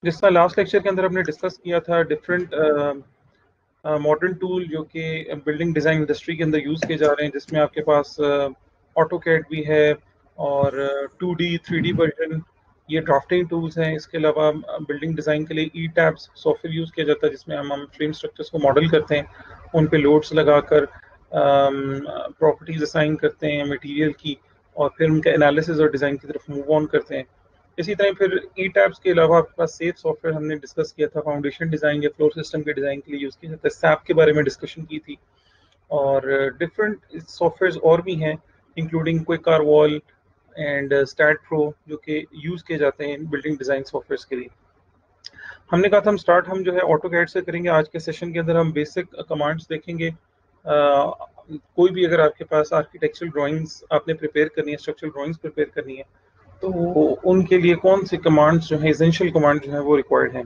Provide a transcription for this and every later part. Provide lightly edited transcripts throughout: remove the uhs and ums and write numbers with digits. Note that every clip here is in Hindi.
जिस तरह लास्ट लेक्चर के अंदर हमने डिस्कस किया था डिफरेंट मॉडर्न टूल जो कि बिल्डिंग डिज़ाइन इंडस्ट्री के अंदर यूज़ किए जा रहे हैं, जिसमें आपके पास ऑटोकैड भी है और 2D 3D वर्जन, ये ड्राफ्टिंग टूल्स हैं। इसके अलावा बिल्डिंग डिज़ाइन के लिए ई टैब्स सॉफ्टवेयर यूज़ किया जाता है, जिसमें हम फ्रेम स्ट्रक्चर्स को मॉडल करते हैं, उन पे लोड्स लगाकर प्रॉपर्टीज असाइन करते हैं मटेरियल की, और फिर उनका एनालिसिस और डिज़ाइन की तरफ मूव ऑन करते हैं। इसी तरह फिर ई टैब्स के अलावा आपके पास सेफ सॉफ्टवेयर हमने डिस्कस किया था, फाउंडेशन डिज़ाइन या फ्लोर सिस्टम के डिज़ाइन के लिए यूज़ किया जाता है। सैप के बारे में डिस्कशन की थी, और डिफरेंट सॉफ्टवेयर्स और भी हैं, including quick R wall and stat pro, जो कि यूज़ किए जाते हैं बिल्डिंग डिज़ाइन सॉफ्टवेयर्स के लिए। हमने कहा था हम जो है ऑटोकैड से करेंगे। आज के सेशन के अंदर हम बेसिक कमांड्स देखेंगे। कोई भी अगर आपके पास आर्किटेक्चरल ड्राइंग्स आपने प्रिपेयर करनी है, स्ट्रक्चरल ड्राइंग्स प्रिपेयर करनी है, तो उनके लिए कौन सी कमांड्स जो है, एसेंशियल कमांड जो है वो रिक्वायर्ड हैं।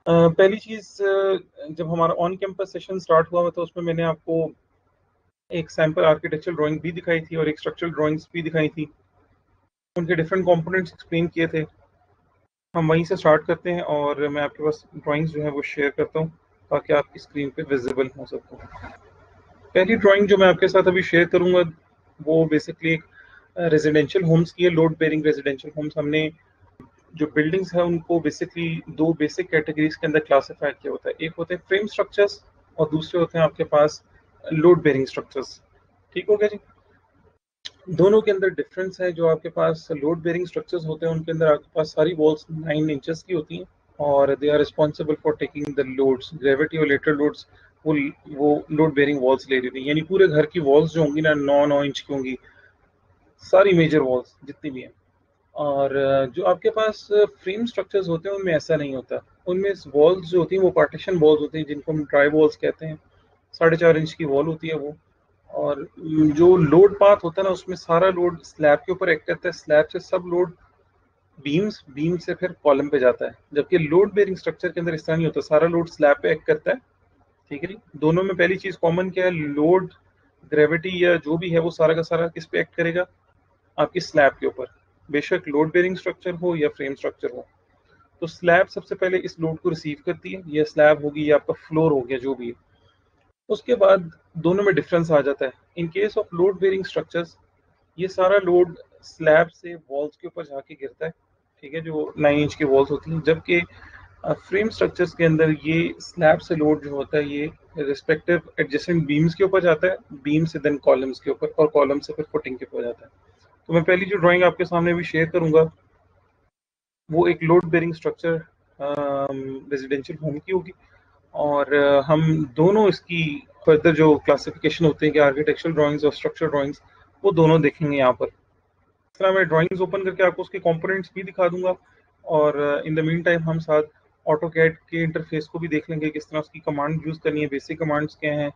पहली चीज़, जब हमारा ऑन कैंपस सेशन स्टार्ट हुआ था उसमें मैंने आपको एक सैम्पल आर्किटेक्चरल ड्राइंग भी दिखाई थी और एक स्ट्रक्चरल ड्राइंग्स भी दिखाई थी, उनके डिफरेंट कंपोनेंट्स एक्सप्लेन किए थे। हम वहीं से स्टार्ट करते हैं और मैं आपके पास ड्राइंग्स जो है वो शेयर करता हूँ ताकि आपकी स्क्रीन पे विजिबल हो सबको। पहली ड्राइंग जो मैं आपके साथ अभी शेयर करूँगा वो बेसिकली एक रेजिडेंशियल होम्स की है, लोड बेयरिंग रेजिडेंशियल होम्स। हमने जो बिल्डिंग्स है उनको बेसिकली दो बेसिक कैटेगरीज के अंदर क्लासिफाई किया होता है। एक होते हैं फ्रेम स्ट्रक्चर्स और दूसरे होते हैं आपके पास लोड बेयरिंग स्ट्रक्चर्स। ठीक हो गया जी। दोनों के अंदर डिफरेंस है। जो आपके पास लोड बेयरिंग स्ट्रक्चर्स होते हैं उनके अंदर आपके पास सारी वॉल्स 9 इंचेस की होती हैं और they are responsible for taking the loads, gravity और लेटरल लोड्स। वो लोड बेयरिंग वॉल्स ले रही थी, यानी पूरे घर की वॉल्स जो होंगी ना 9 इंच की होंगी, सारी मेजर वॉल्स जितनी भी हैं। और जो आपके पास फ्रेम स्ट्रक्चर्स होते हैं उनमें ऐसा नहीं होता। उनमें वॉल्स जो होती हैं वो पार्टीशन वॉल्स होती हैं, जिनको हम ड्राई वॉल्स कहते हैं। 4.5 इंच की वॉल होती है वो। और जो लोड पाथ होता है ना, उसमें सारा लोड स्लैब के ऊपर एक्ट करता है, स्लैब से सब लोड बीम से फिर कॉलम पे जाता है। जबकि लोड बेयरिंग स्ट्रक्चर के अंदर इस तरह नहीं होता, सारा लोड स्लैब पे एक्ट करता है। ठीक है जी। दोनों में पहली चीज कॉमन क्या है, लोड ग्रेविटी या जो भी है वो सारा का सारा किस पे एक्ट करेगा, आपकी स्लैब के ऊपर, बेशक लोड बेयरिंग स्ट्रक्चर हो या फ्रेम स्ट्रक्चर हो। तो स्लैब सबसे पहले इस लोड को रिसीव करती है, या स्लैब होगी या आपका फ्लोर हो गया जो भी है। उसके बाद दोनों में डिफरेंस आ जाता है। In case of load bearing structures, ये सारा लोड स्लैब से वॉल्स के ऊपर जाके गिरता है, ठीक है, जो 9 इंच की वॉल्स होती हैं। जबकि फ्रेम स्ट्रक्चर्स के अंदर ये स्लैब से लोड जो होता है ये रिस्पेक्टिव एडजेसेंट बीम्स के ऊपर जाता है, बीम से देन कॉलम्स के ऊपर, और कॉलम से फिर फुटिंग के ऊपर जाता है। तो मैं पहली जो ड्राइंग आपके सामने भी शेयर करूंगा वो एक load bearing structure residential home की होगी। और हम दोनों इसकी फर्दर जो क्लासिफिकेशन होते हैं कि आर्किटेक्चरल ड्राइंग्स और स्ट्रक्चर ड्राइंग्स, वो दोनों देखेंगे यहाँ पर। इस तरह मैं ड्राइंग्स ओपन करके आपको उसके कंपोनेंट्स भी दिखा दूंगा, और इन द मीन टाइम हम साथ ऑटोकैड के इंटरफेस को भी देख लेंगे, किस तरह उसकी कमांड यूज़ करनी है, बेसिक कमांड्स क्या हैं,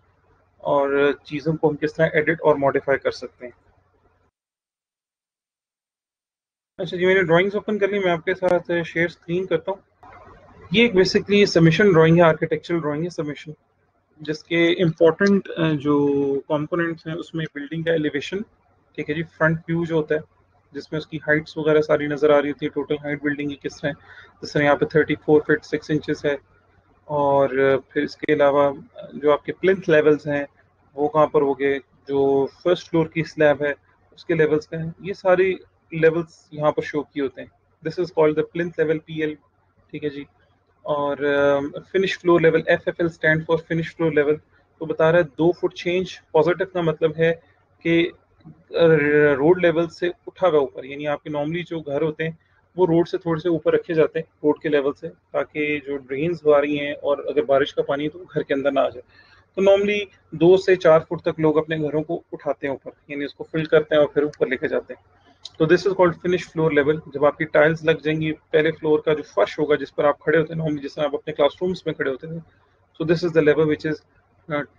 और चीज़ों को हम किस तरह एडिट और मॉडिफाई कर सकते हैं। अच्छा जी, मैंने ड्राइंग्स ओपन कर ली, मैं आपके साथ शेयर स्क्रीन करता हूँ। ये एक बेसिकली सबमिशन ड्राइंग है, आर्किटेक्चरल ड्राइंग है सबमिशन, जिसके इम्पोर्टेंट जो कंपोनेंट्स हैं उसमें बिल्डिंग का एलिवेशन, ठीक है जी, फ्रंट व्यू जो होता है जिसमें उसकी हाइट्स वगैरह सारी नज़र आ रही होती है, टोटल हाइट बिल्डिंग की किस तरह है। जिस तरह यहाँ पे 34 फीट 6 इंचेस है। और फिर इसके अलावा जो आपके प्लिंथ लेवल्स हैं वो कहाँ पर हो गए, जो फर्स्ट फ्लोर की स्लैब है उसके लेवल्स का है, ये सारे लेवल्स यहाँ पर शो किए होते हैं। This is called the plinth level PL, ठीक है जी। और finish floor level FFL stand for finish floor level. तो बता रहा है 2 फुट चेंज, पॉजिटिव का मतलब है कि रोड लेवल से उठा हुआ ऊपर, यानी आपके नॉर्मली जो घर होते हैं वो रोड से थोड़े से ऊपर रखे जाते हैं, रोड के लेवल से, ताकि जो ड्रेन्स आ रही हैं और अगर बारिश का पानी है तो घर के अंदर ना आ जाए। तो नॉर्मली 2 से 4 फुट तक लोग अपने घरों को उठाते हैं ऊपर, यानी उसको फिल करते हैं और फिर ऊपर लेके जाते हैं। तो this is called finish floor level. जब आपकी टाइल्स लग जाएंगी, पहले फ्लोर का जो फर्श होगा जिस पर आप खड़े होते हैं नॉर्मली, जिस तरह आप अपने क्लासरूम्स में खड़े होते थे, so this is the level which is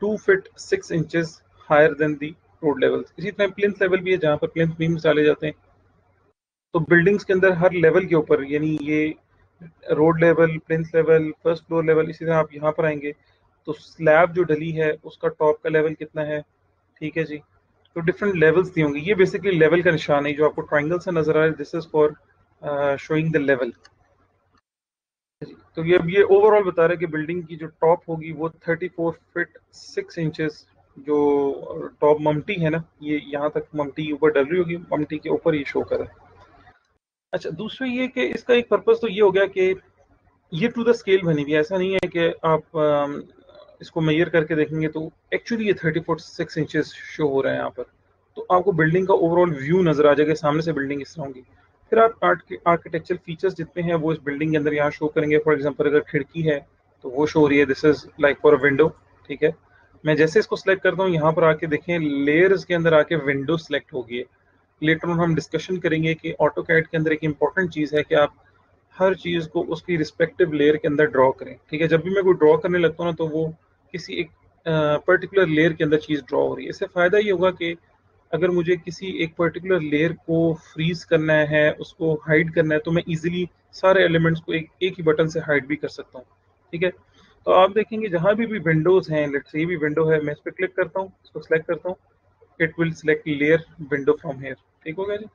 2 feet 6 inches higher than the road level. इसी तरह प्लिंथ लेवल भी है जहाँ पर प्लिंथ बीम्स डाले जाते हैं। तो बिल्डिंग्स के अंदर हर लेवल के ऊपर, यानी ये road level, plinth level, first floor level, इसी तरह आप यहाँ पर आएंगे तो स्लैब जो डली है उसका टॉप का लेवल कितना है, ठीक है जी। तो डिफरेंट लेवल्स दिए होंगे, ये बेसिकली लेवल का निशान है जो आपको ट्राइंगल से नजर आ रहा है। This is for showing the level. तो ये अब ये ओवरऑल बता रहा है कि बिल्डिंग की जो टॉप होगी वो 34 फीट 6 इंचेस, जो टॉप ममटी है ना, ये यहाँ तक ममटी ऊपर डल रही होगी, ममटी के ऊपर ये शो कर रहा है। अच्छा, दूसरा ये कि इसका एक पर्पस तो ये हो गया कि ये टू द स्केल बनी हुई है, ऐसा नहीं है कि आप इसको मेजर करके देखेंगे तो एक्चुअली ये 34 इंचेस शो हो रहा है यहाँ पर, तो आपको बिल्डिंग का ओवरऑल व्यू नजर आ जाएगा सामने से बिल्डिंग इस तरह होगी। फिर आप आर्किटेक्चरल फीचर्स जितने हैं वो इस बिल्डिंग के अंदर यहाँ शो करेंगे। फॉर एग्जांपल अगर खिड़की है तो वो शो हो रही है, this is like for a window, ठीक है। मैं जैसे इसको सिलेक्ट करता हूँ यहाँ पर आके देखें लेयर्स के अंदर आके विंडो सिलेक्ट होगी। लेटर ऑन हम डिस्कशन करेंगे कि ऑटो कैड के अंदर एक इंपॉर्टेंट चीज़ है कि आप हर चीज़ को उसकी रिस्पेक्टिव लेयर के अंदर ड्रॉ करें, ठीक है। जब भी मैं कोई ड्रॉ करने लगता हूँ ना तो वो किसी एक पर्टिकुलर लेयर के अंदर चीज़ ड्रॉ हो रही है। इससे फ़ायदा ये होगा कि अगर मुझे किसी एक पर्टिकुलर लेयर को फ्रीज करना है, उसको हाइड करना है, तो मैं इजीली सारे एलिमेंट्स को एक ही बटन से हाइड भी कर सकता हूँ, ठीक है। तो आप देखेंगे जहाँ भी विंडोज़ हैं, लेट्स से ये भी विंडो है, मैं इस पर क्लिक करता हूँ, इसको सेलेक्ट करता हूँ, it will select layer window from here, ठीक हो गया जी।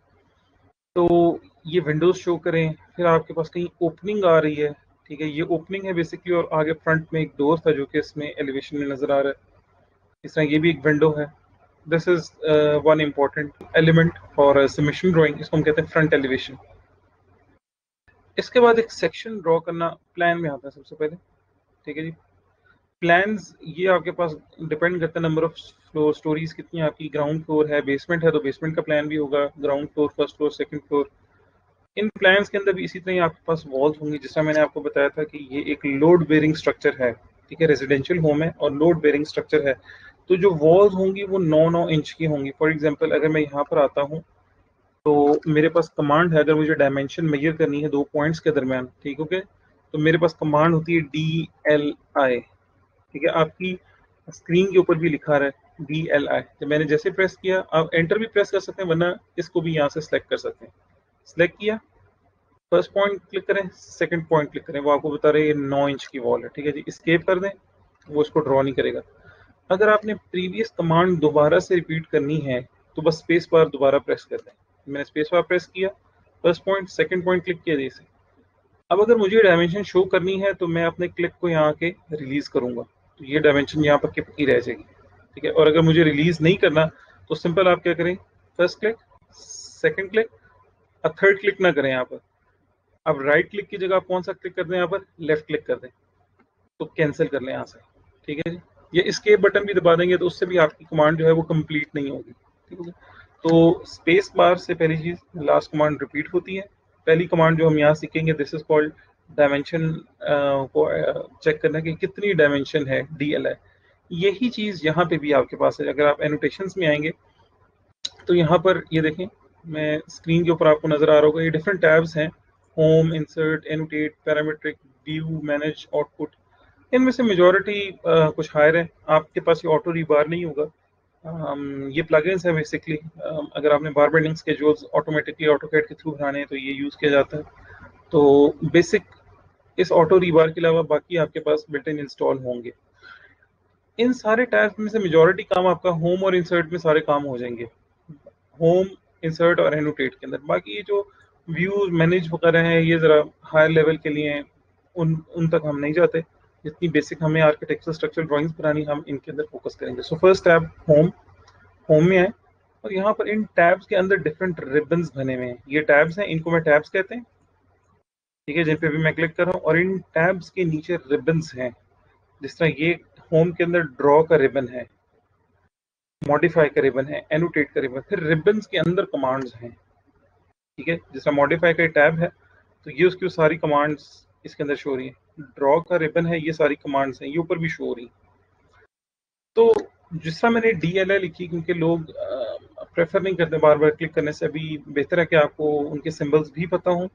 तो ये विंडोज शो करें, फिर आपके पास कहीं ओपनिंग आ रही है, ठीक है, ये ओपनिंग है बेसिकली, और आगे फ्रंट में एक डोर था जो कि इसमें एलिवेशन में नजर आ रहा है। इस तरह ये भी एक विंडो है। This is one important element for submission drawing, इसको हम कहते हैं फ्रंट एलिवेशन। इसके बाद एक सेक्शन ड्रॉ करना प्लान में आता है सबसे पहले, ठीक है जी। प्लान्स ये आपके पास डिपेंड करता है नंबर ऑफ फ्लोर, स्टोरीज कितनी आपकी, ग्राउंड फ्लोर है, बेसमेंट है तो बेसमेंट का प्लान भी होगा, ground floor, first floor, second floor. इन प्लान्स के अंदर भी इसी तरह आपके पास वॉल्स होंगी, जिसका मैंने आपको बताया था कि ये एक लोड बेयरिंग स्ट्रक्चर है, ठीक है। रेजिडेंशियल होम है और लोड बेयरिंग स्ट्रक्चर है, तो जो वॉल्स होंगी वो 9-9 इंच की होंगी। फॉर एग्जांपल अगर मैं यहाँ पर आता हूँ तो मेरे पास कमांड है, अगर मुझे डायमेंशन मेजर करनी है दो पॉइंट्स के दरमियान, ठीक हो गया, तो मेरे पास कमांड होती है DLI, ठीक है। आपकी स्क्रीन के ऊपर भी लिखा रहा है DLI। तो मैंने जैसे प्रेस किया, आप एंटर भी प्रेस कर सकते हैं, वरना इसको भी यहाँ से सिलेक्ट कर सकते हैं। सिलेक्ट किया, फर्स्ट पॉइंट क्लिक करें, सेकंड पॉइंट क्लिक करें, वो आपको बता रहे हैं ये 9 इंच की वॉल है, ठीक है जी। एस्केप कर दें, वो इसको ड्रॉ नहीं करेगा। अगर आपने प्रीवियस कमांड दोबारा से रिपीट करनी है तो बस स्पेस बार दोबारा प्रेस कर दें। मैंने स्पेस बार प्रेस किया, first point second point click किया जैसे। अब अगर मुझे डायमेंशन शो करनी है तो मैं अपने क्लिक को यहाँ के रिलीज करूंगा, तो ये डायमेंशन यहाँ पर की पक्की रह जाएगी, ठीक है। और अगर मुझे रिलीज नहीं करना तो सिंपल आप क्या करें, फर्स्ट क्लिक, सेकंड क्लिक, और थर्ड क्लिक ना करें यहाँ पर। अब राइट क्लिक की जगह आप कौन सा क्लिक कर दें, यहाँ पर लेफ्ट क्लिक कर दें, तो कैंसिल कर लें यहाँ से, ठीक है जी। ये एस्केप बटन भी दबा देंगे तो उससे भी आपकी कमांड जो है वो कंप्लीट नहीं होगी, ठीक है। तो स्पेस बार से पहली चीज लास्ट कमांड रिपीट होती है। पहली कमांड जो हम यहाँ सीखेंगे, दिस इज कॉल्ड डायमेंशन को चेक करना कि कितनी डायमेंशन है, DLI। यही चीज यहाँ पे भी आपके पास है। अगर आप एनोटेशंस में आएंगे तो यहाँ पर ये देखें, मैं स्क्रीन के ऊपर आपको नजर आ रहा होगा, ये डिफरेंट टैब्स हैं, home, insert, annotate, parametric, view, manage, output. इनमें से मेजॉरिटी कुछ हायर है, आपके पास ये ऑटो रीबार नहीं होगा। ये प्लगइन्स है बेसिकली, अगर आपने बार बेंडिंग स्केड्यूल्स ऑटोमेटिकली ऑटोकैड के थ्रू बनाने हैं तो ये यूज़ किया जाता है। तो बेसिक इस ऑटो रीबार के अलावा बाकी आपके पास बिल्ट इन इंस्टॉल होंगे। इन सारे टैब्स में से मेजॉरिटी काम आपका होम और इंसर्ट में सारे काम हो जाएंगे, होम, इंसर्ट और एनोटेट के अंदर। बाकी ये जो व्यूज मैनेज वगैरह हैं ये ज़रा हायर लेवल के लिए हैं, उन तक हम नहीं जाते। जितनी बेसिक हमें आर्किटेक्चर स्ट्रक्चरल ड्राइंग्स बनानी, हम इनके अंदर फोकस करेंगे। So first tab home, home में आए और यहाँ पर इन टैब्स के अंदर डिफरेंट रिबन्स बने हुए हैं। ये टैब्स हैं, इनको मैं टैब्स कहते हैं, ठीक है, जिन पे भी मैं क्लिक कर रहा हूँ। और इन टैब्स के नीचे रिबन्स हैं, जिस तरह ये होम के अंदर ड्रॉ का रिबन है, मॉडिफाई का रिबन है, एनोटेट का रिबन, फिर रिबन्स के अंदर कमांड्स हैं, ठीक है। जिस तरह मॉडिफाई का टैब है तो ये उसकी सारी कमांड्स इसके अंदर शो हो रही है। ड्रॉ का रिबन है, ये सारी कमांड्स हैं, ये ऊपर भी शो हो रही। तो जिस तरह मैंने DLI लिखी, क्योंकि लोग प्रेफर नहीं करते बार बार क्लिक करने से, अभी बेहतर है कि आपको उनके सिंबल्स भी पता हों।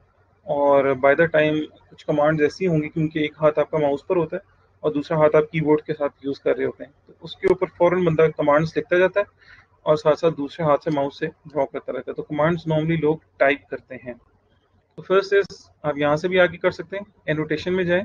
और बाय द टाइम कुछ कमांड्स ऐसी होंगी क्योंकि एक हाथ आपका माउस पर होता है और दूसरा हाथ आप कीबोर्ड के साथ यूज़ कर रहे होते हैं, तो उसके ऊपर फ़ौरन बंदा कमांड्स लिखता जाता है और साथ साथ दूसरे हाथ से माउस से ड्रॉ करता रहता है। तो कमांड्स नॉर्मली लोग टाइप करते हैं। तो फर्स्ट इज आप यहाँ से भी आगे कर सकते हैं, एनोटेशन में जाएं,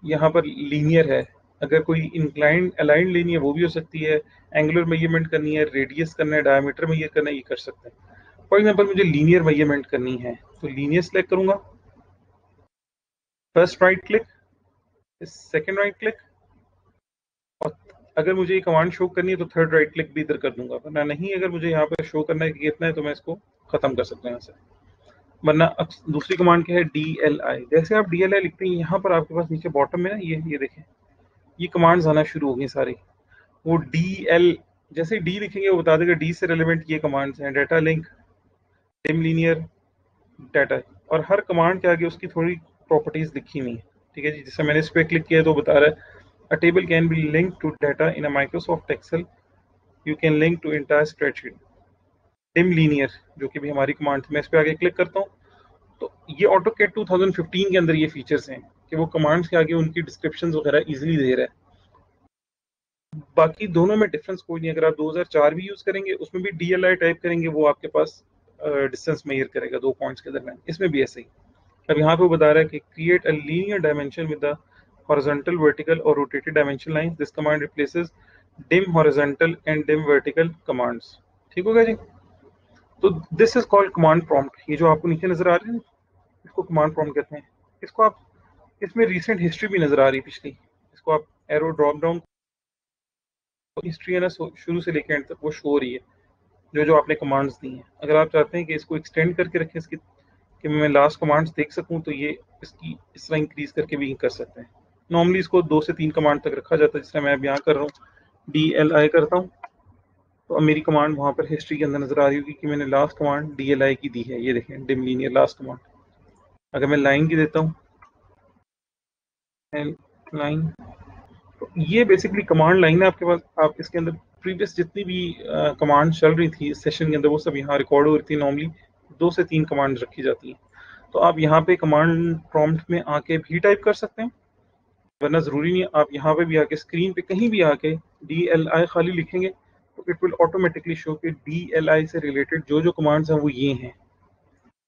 यहाँ पर लीनियर है, अगर कोई इंक्लाइंड अलाइंड लेनी है वो भी हो सकती है, एंगुलर मेजरमेंट करनी है, रेडियस करना है, डायमीटर मेजर करना है, ये कर सकते हैं। फॉर एग्जांपल मुझे लीनियर मेजरमेंट करनी है तो लीनियर सेलेक्ट करूंगा, first right click, second right click, और अगर मुझे ये कमांड शो करनी है तो थर्ड राइट क्लिक भी इधर कर दूंगा, वरना नहीं, अगर मुझे यहाँ पर शो करना है कि कितना है तो मैं इसको खत्म कर सकता हूँ यहाँ से। वरना दूसरी कमांड क्या है, DLI। जैसे आप DLI लिखते हैं यहाँ पर आपके पास नीचे बॉटम में ना ये देखें, ये कमांड्स आना शुरू हो गई सारी। वो DL, जैसे डी लिखेंगे वो बता देगा डी से रिलेवेंट ये कमांड्स हैं, data link, dim linear, data, और हर कमांड के आगे उसकी थोड़ी प्रॉपर्टीज लिखी हुई है। ठीक है जी, जैसे मैंने इस पर क्लिक किया तो बता रहा है a table can be link to data in a Microsoft Excel, you can link to entire spreadsheet. Dim linear जो कि भी हमारी कमांड थी, मैं इस पर आगे क्लिक करता हूँ तो ये ऑटोकैड 2015 के अंदर ये फीचर्स हैं कि वो कमांड्स के आगे उनकी डिस्क्रिप्शन वगैरह इजीली दे रहा है। बाकी दोनों में डिफरेंस कोई नहीं, अगर आप 2004 भी यूज करेंगे उसमें भी DLI टाइप करेंगे, वो आपके पास डिस्टेंस मेजर करेगा 2 पॉइंट्स के दरमियान, इसमें भी ऐसे ही। अब यहाँ पे बता रहा है कि create a linear dimension with the horizontal, vertical और rotated dimension line, this command replaces dim horizontal and dim vertical commands. ठीक हो गया जी। तो this is called command prompt. ये जो आपको नीचे नजर आ रही है इसको कमांड प्रॉम्प्ट कहते हैं। इसको आप, इसमें रिसेंट हिस्ट्री भी नजर आ रही है पिछली, इसको आप एरो ड्रॉप डाउन, हिस्ट्री है ना शुरू से लेकर एंड तक वो शो हो रही है, जो जो आपने कमांड्स दी हैं। अगर आप चाहते हैं कि इसको एक्सटेंड करके रखें इसकी, कि मैं लास्ट कमांड्स देख सकूं, तो ये इसकी इस तरह इंक्रीज करके भी कर सकते हैं। नॉर्मली इसको 2 से 3 कमांड तक रखा जाता है, जिस तरह मैं अब यहाँ कर रहा हूँ DLI करता हूँ, तो अब मेरी कमांड वहाँ पर हिस्ट्री के अंदर नजर आ रही होगी कि मैंने लास्ट कमांड DLI की दी है। ये देखें डिम लीनियर लास्ट कमांड। अगर मैं लाइन की देता हूँ, लाइन, तो ये बेसिकली कमांड लाइन है आपके पास। आप इसके अंदर प्रीवियस जितनी भी कमांड चल रही थी इस सेशन के अंदर वो सब यहाँ रिकॉर्ड हो रही थी। नॉर्मली 2 से 3 कमांड रखी जाती हैं, तो आप यहाँ पे कमांड प्रॉम्प्ट में आके भी टाइप कर सकते हैं, वरना ज़रूरी नहीं है। आप यहाँ पे भी आके स्क्रीन पे कहीं भी आके DLI खाली लिखेंगे तो इट विल ऑटोमेटिकली शो कि DLI से रिलेटेड जो जो कमांड्स हैं वो ये हैं।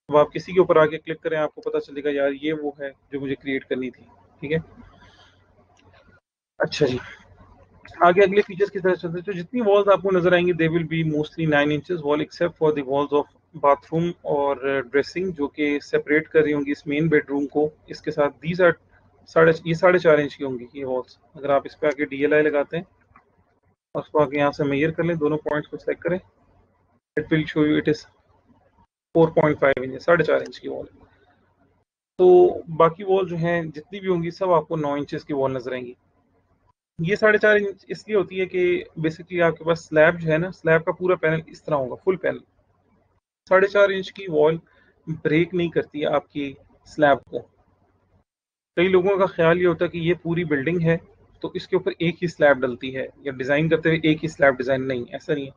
अब आप किसी के ऊपर आके क्लिक करें, आपको पता चलेगा यार ये वो है जो मुझे क्रिएट करनी थी। ठीक है, अच्छा जी, आगे अगले फीचर्स की तरफ चलते हैं। तो जितनी वॉल्स आपको नजर आएंगी they will be mostly 9 inches wall, except for the walls of bathroom और ड्रेसिंग, जो कि सेपरेट कर रही होंगी इस मेन बेडरूम को इसके साथ। दीज आर 4.5 इंच की होंगी ये वॉल्स। अगर आप इस पे आके DLI लगाते हैं और उसको आगे यहाँ से मेजर कर लें, दोनों पॉइंट्स को सेलेक्ट करें, it will show you it is 4.5 inch, 4.5 inch की वॉल। तो बाकी वॉल जो हैं जितनी भी होंगी सब आपको 9 इंचेस की वॉल नजर आएंगी। ये 4.5 इंच इसलिए होती है कि बेसिकली आपके पास स्लैब जो है ना, स्लैब का पूरा पैनल इस तरह होगा, फुल पैनल। 4.5 इंच की वॉल ब्रेक नहीं करती है आपकी स्लैब को। कई लोगों का ख्याल ये होता है कि ये पूरी बिल्डिंग है तो इसके ऊपर एक ही स्लैब डलती है, या डिजाइन करते हुए एक ही स्लैब डिजाइन, नहीं, ऐसा नहीं है।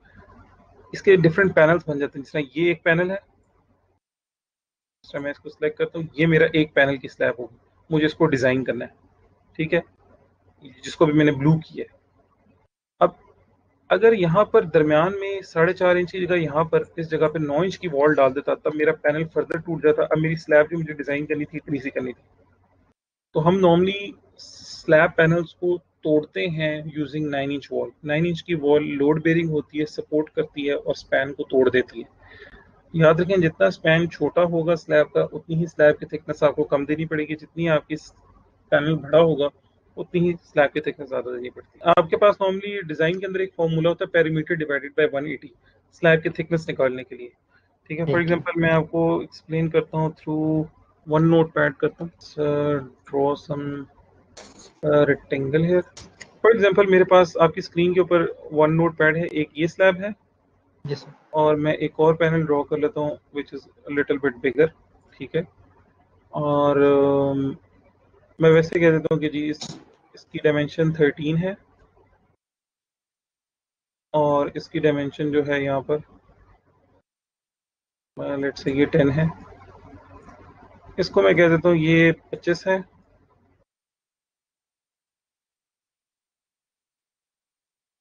इसके डिफरेंट पैनल्स बन जाते हैं। जिस तरह ये एक पैनल है, जिस तरह मैं इसको सिलेक्ट करता हूँ, ये मेरा एक पैनल की स्लैब होगी, मुझे इसको डिजाइन करना है। ठीक है, जिसको भी मैंने ब्लू किया है। अब अगर यहाँ पर दरमियान में 4.5 इंच की जगह यहाँ पर इस जगह पे 9 इंच की वॉल डाल देता, तब मेरा पैनल फर्दर टूट जाता। अब मेरी स्लैब जो मुझे डिजाइन करनी थी इतनी सी करनी थी। तो हम नॉर्मली स्लैब पैनल्स को तोड़ते हैं यूजिंग 9 इंच वॉल। 9 इंच की वॉल लोड बेरिंग होती है, सपोर्ट करती है और स्पैन को तोड़ देती है। याद रखें जितना स्पैन छोटा होगा स्लैब का, उतनी ही स्लैब की थिकनेस आपको कम देनी पड़ेगी। जितनी आपकी पैनल बड़ा होगा उतनी ही स्लैब की थिकनेस ज्यादा देनी पड़ती है। आपके पास नॉर्मली डिजाइन के अंदर एक फॉर्मूला होता है, पेरीमीटर डिवाइडेड बाय 180, स्लैब की थिकनेस निकालने के लिए। ठीक है, फॉर एग्जांपल मैं आपको एक्सप्लेन करता हूँ थ्रू वन नोट पैड करता हूँ। Draw some rectangle here. For example मेरे पास आपकी स्क्रीन के ऊपर वन नोट पैड है, एक ये स्लैब है, yes, और मैं एक और पैनल ड्रॉ कर लेता हूँ विच इज लिटिल बिट बिगर। ठीक है, और मैं वैसे कह देता हूँ कि जी इसकी डायमेंशन 13 है और इसकी डायमेंशन जो है यहाँ पर लेट्स से ये 10 है। इसको मैं कह देता हूँ ये 25 है,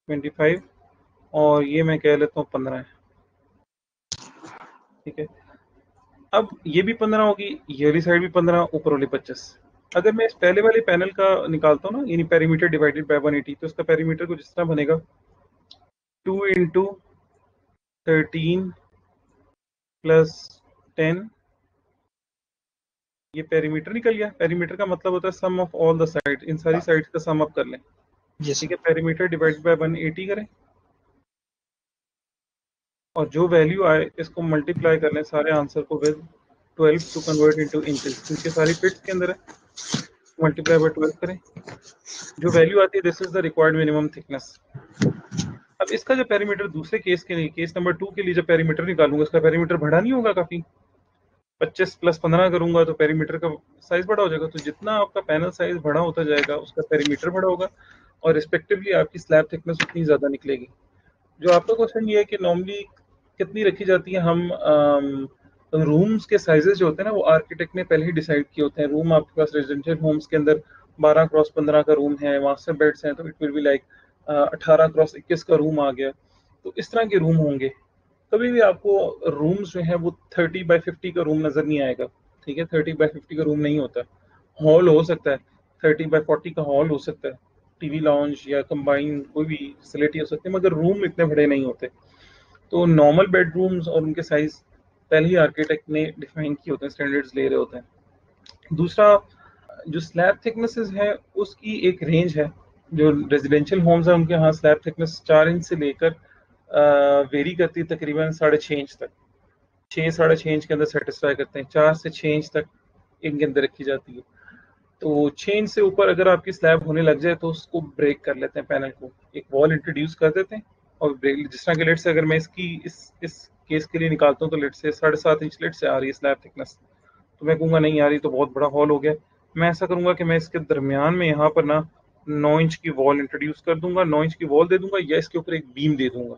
25, और ये मैं कह लेता हूँ 15 है। ठीक है, अब ये भी 15 होगी, ये वाली साइड भी 15, ऊपर वाली 25। अगर मैं इस पहले वाले पैनल का निकालता हूँ ना, यानी पेरीमीटर डिवाइडेड बाय 180, तो इसका पेरीमीटर कुछ इस तरह बनेगा 2 इंटू 13 प्लस 10 ये पेरीमीटर निकल गया। पेरीमीटर का मतलब होता है सम ऑफ ऑल द साइड, इन सारी साइड्स का सम अप कर लें। जी ठीक सर। है, पेरीमीटर डिवाइड बाय 180 करें और जो वैल्यू आए इसको मल्टीप्लाई कर लें सारे आंसर को with 12 to convert into inches, क्योंकि सारी फिट्स के अंदर है। मल्टीप्लाई बाय 12 करें, जो वैल्यू आती है this is the required minimum thickness. अब इसका जो पेरीमीटर दूसरे केस के लिए, केस नंबर 2 के लिए जब पेरीमीटर निकालूंगा, इसका पेरीमीटर बढ़ा नहीं होगा काफी? 25 प्लस 15 करूंगा तो पेरीमीटर का साइज बड़ा हो जाएगा। तो जितना आपका पैनल साइज बड़ा होता जाएगा उसका पेरीमीटर बड़ा होगा और रिस्पेक्टिवली आपकी स्लैब थिकनेस उतनी ज्यादा निकलेगी। जो आपका क्वेश्चन ये है कि नॉर्मली कितनी रखी जाती है, हम रूम्स के साइजेस जो होते हैं ना वो आर्किटेक्ट ने पहले ही डिसाइड किए होते हैं। रूम आपके पास रेजिडेंशियल होम्स के अंदर 12x15 का रूम है, मास्टर बेड्स हैं, तो it will be like 18x21 का रूम आ गया। तो इस तरह के रूम होंगे। कभी भी आपको रूम्स जो है वो 30x50 का रूम नजर नहीं आएगा। ठीक है, 30x50 का रूम नहीं होता। हॉल हो सकता है, 30x40 का हॉल हो सकता है, टीवी लॉन्ज या कंबाइन कोई भी फैसिलिटी हो सकती है, मगर रूम इतने बड़े नहीं होते। तो नॉर्मल बेडरूम्स और उनके साइज पहले ही आर्किटेक्ट ने डिफाइन किए होते हैं, स्टैंडर्ड्स ले रहे होते हैं। दूसरा, जो स्लैब थिकनेसेस है उसकी एक रेंज है। जो रेजिडेंशियल होम्स है उनके यहाँ स्लैब थिकनेस 4 इंच से लेकर वेरी करती है तकरीबन 6.5 इंच तक। 6-6.5 इंच के अंदर सेटिस्फाई करते हैं, 4 से 6 इंच तक इनके अंदर रखी जाती है। तो 6 इंच से ऊपर अगर आपकी स्लैब होने लग जाए तो उसको ब्रेक कर लेते हैं, पैनल को एक वॉल इंट्रोड्यूस कर देते हैं और ब्रेक। जिस तरह के लेट से अगर मैं इसकी इस केस के लिए निकालता हूँ तो लेट से 7.5 इंच लेट से आ रही है स्लैब थिकनेस, तो मैं कहूँगा नहीं आ रही तो बहुत बड़ा हॉल हो गया। मैं ऐसा करूंगा कि मैं इसके दरमियान में यहाँ पर ना 9 इंच की वॉल इंट्रोड्यूस कर दूंगा, 9 इंच की वॉल दे दूंगा या इसके ऊपर एक बीम दे दूंगा।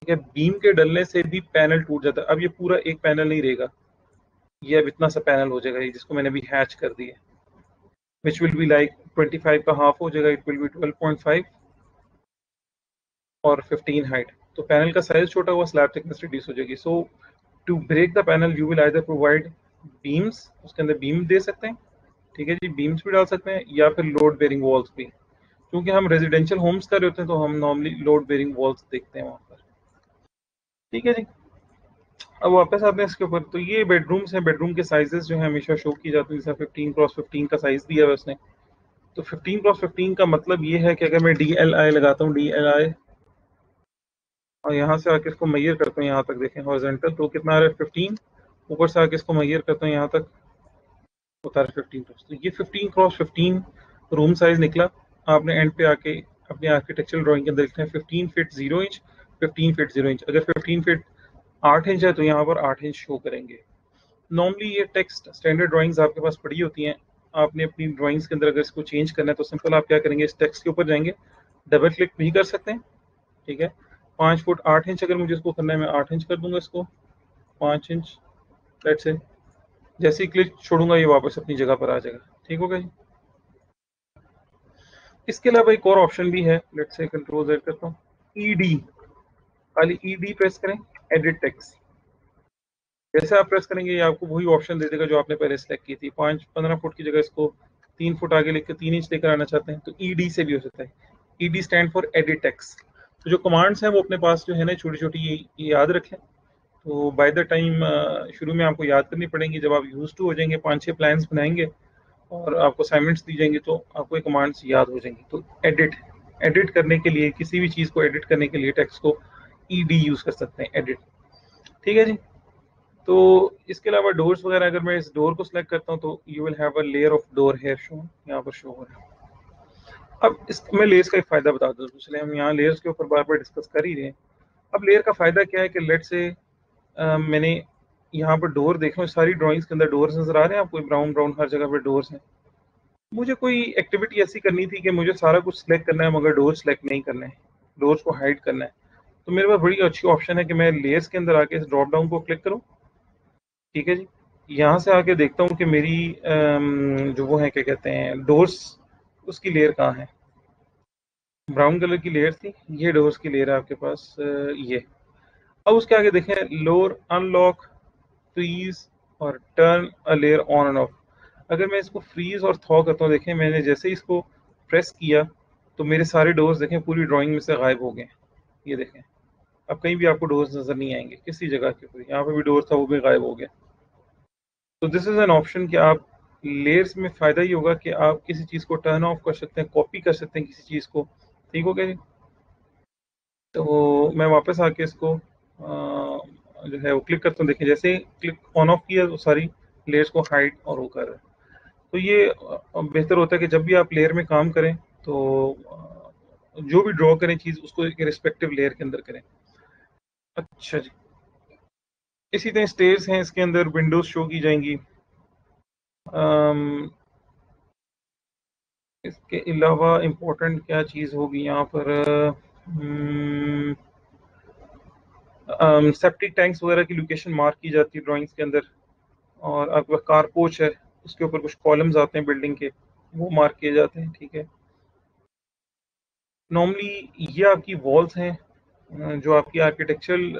ठीक है, बीम के डलने से भी पैनल टूट जाता है। अब ये पूरा एक पैनल नहीं रहेगा, ये अब इतना सा पैनल हो जाएगा, ये जिसको मैंने अभी हैच कर दिया, विच विल बी लाइक 25 का हाफ हो जाएगा, इट विल बी 12.5 और 15 हाइट। तो पैनल का साइज छोटा हुआ, स्लैब थिकनेस रिड्यूस हो जाएगी। So to break the panel you will either provide beams, उसके अंदर बीम दे सकते हैं, ठीक है जी, बीम्स भी डाल सकते हैं, या फिर लोड बेरिंग वॉल्स भी। क्योंकि हम रेजिडेंशियल होम्स कर रहे होते हैं तो हम नॉर्मली लोड बेरिंग वॉल्स देखते हैं वहां पर। ठीक है जी, अब वापस आते हैं इसके ऊपर। तो ये बेडरूम्स हैं, बेडरूम के साइजेस जो है हमेशा शो की जाती है। जैसे 15x15 का साइज दिया है उसने, तो 15x15 का मतलब ये है कि अगर मैं DLI लगाता हूँ, DLI, और यहाँ से आके इसको मैयर करता हूँ यहाँ तक, देखें हॉरिजॉन्टल तो कितना आ रहा है 15, ऊपर से आके इसको मैयर करता हूँ यहाँ तक होता है 15। तो ये 15x15 रूम साइज निकला। आपने एंड पे आके अपने आर्किटेक्चरल ड्राइंग के अंदर लिखना है 15 फीट 0 इंच, 15 फीट 0 इंच। अगर 15 फीट 8 इंच है तो यहाँ पर 8 इंच शो करेंगे। नॉर्मली ये टेक्स्ट स्टैंडर्ड ड्राइंग्स आपके पास पड़ी होती हैं। आपने अपनी ड्राइंग्स के अंदर अगर इसको चेंज करना है तो सिंपल आप क्या करेंगे, इस टेक्स्ट के ऊपर जाएंगे, डबल क्लिक भी कर सकते हैं। ठीक है, 5 फुट 8 इंच अगर मुझे इसको करना है, मैं 8 इंच कर दूंगा इसको, 5 इंच लेट्स से। जैसे ही क्लिक छोड़ूंगा ये वापस अपनी जगह पर आ जाएगा। ठीक होगा जी। इसके अलावा एक और ऑप्शन भी है, लेट्स से कंट्रोल Z करता हूँ, ED, खाली ED प्रेस करें, एडिट टेक्स्ट। जैसे आप प्रेस करेंगे ये आपको वही ऑप्शन दे देगा जो आपने पहले सेलेक्ट की थी। 15 फुट की जगह इसको 3 फुट आगे लेकर 3 इंच लेकर आना चाहते हैं तो ED से भी हो सकता है। ED stand for edit text. तो जो कमांड्स हैं वो अपने पास जो है ना छोटी छोटी ये याद रखें। तो बाय द टाइम शुरू में आपको याद करनी पड़ेंगी, जब आप यूज टू हो जाएंगे, 5-6 प्लान्स बनाएंगे और आपको असाइनमेंट्स दी जाएंगी तो आपको ये कमांड्स याद हो जाएंगी। तो एडिट करने के लिए, किसी भी चीज़ को एडिट करने के लिए टेक्स्ट को ED यूज़ कर सकते हैं, एडिट। ठीक है जी। तो इसके अलावा डोर्स वगैरह, अगर मैं इस डोर को सिलेक्ट करता हूँ तो you will have a layer of door here show, यहाँ पर शो हो रहा है। अब इस मैं लेयर्स का एक फायदा बता दूँ, इसलिए हम यहाँ लेयर्स के ऊपर बार बार डिस्कस कर ही रहे हैं। अब लेयर का फायदा क्या है कि लेट से मैंने यहाँ पर डोर देख रहा हूँ, सारी ड्राइंग्स के अंदर डोर्स नजर आ रहे हैं आपको, ब्राउन ब्राउन हर जगह पर डोर्स हैं। मुझे कोई एक्टिविटी ऐसी करनी थी कि मुझे सारा कुछ सिलेक्ट करना है मगर डोर सिलेक्ट नहीं करना है, डोर्स को हाइड करना है। तो मेरे पास बड़ी अच्छी ऑप्शन है कि मैं लेयर्स के अंदर आके इस ड्रॉप डाउन को क्लिक करूँ। ठीक है जी, यहाँ से आके देखता हूँ कि मेरी जो वो है क्या कहते हैं डोर्स, उसकी लेयर कहाँ है। ब्राउन कलर की लेयर थी, ये डोर्स की लेयर है आपके पास, ये। अब उसके आगे देखें, लोअर अनलॉक, फ्रीज और turn a layer on end of. अगर मैं इसको फ्रीज और थॉ करता हूँ, देखें मैंने जैसे ही इसको प्रेस किया तो मेरे सारे डोर्स देखें पूरी ड्राइंग में से गायब हो गए। ये देखें, अब कहीं भी आपको डोर्स नजर नहीं आएंगे किसी जगह के ऊपर। यहाँ पे भी डोर था वो भी गायब हो गया। तो दिस इज एन ऑप्शन कि आप लेयर्स में फ़ायदा ये होगा कि आप किसी चीज़ को टर्न ऑफ कर सकते हैं, कॉपी कर सकते हैं किसी चीज़ को। ठीक हो गया जी। तो मैं वापस आके इसको जो है वो क्लिक करता हूँ। देखिए जैसे क्लिक ऑन ऑफ किया तो सारी लेयर्स को हाइड और वो कर रहा है। तो ये बेहतर होता है कि जब भी आप लेयर में काम करें तो जो भी ड्रॉ करें चीज़ उसको एक रिस्पेक्टिव लेयर के अंदर करें। अच्छा जी। इसी तरह स्टेयर्स हैं, इसके अंदर विंडोज शो की जाएंगी। अम, इसके अलावा इम्पोर्टेंट क्या चीज़ होगी यहाँ पर, सेप्टिक टैंक्स वगैरह की लोकेशन मार्क की जाती है ड्राइंग्स के अंदर। और आपके पास कार पोच है, उसके ऊपर कुछ कॉलम्स आते हैं बिल्डिंग के, वो मार्क किए जाते हैं। ठीक है। नॉर्मली ये आपकी वॉल्स हैं, जो आपकी आर्किटेक्चरल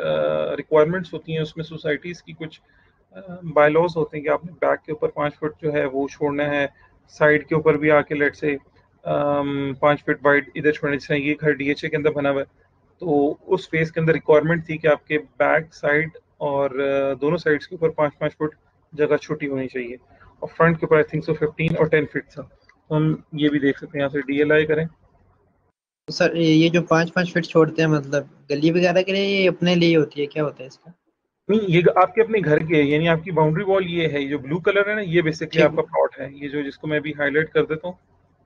रिक्वायरमेंट्स होती हैं, उसमें सोसाइटीज़ की कुछ बायलॉज होते हैं कि आपने बैक के ऊपर 5 फुट जो है वो छोड़ना है, साइड के ऊपर भी आके लेट से 5 फुट वाइड इधर छोड़ना चाहिए। ये घर डीएचए के अंदर बना हुआ है, तो उस फेस के अंदर रिक्वायरमेंट थी कि आपके बैक साइड और दोनों साइड्स के ऊपर 5-5 फुट जगह छोटी होनी चाहिए। और फ्रंट के ऊपर आई थिंक सो 15 और 10 फीट था। तो हम ये भी देख सकते हैं, यहाँ से डीएलआई करें। तो सर ये जो 5-5 फीट छोड़ते हैं मतलब गली वगैरह के लिए, ये अपने लिए होती है, क्या होता है इसका? नहीं, ये आपके अपने घर के, यानी आपकी बाउंड्री वॉल ये है, ये जो ब्लू कलर है ना, ये बेसिकली ठीक। आपका प्लॉट है। ये जो जिसको मैं भी हाईलाइट कर देता हूँ,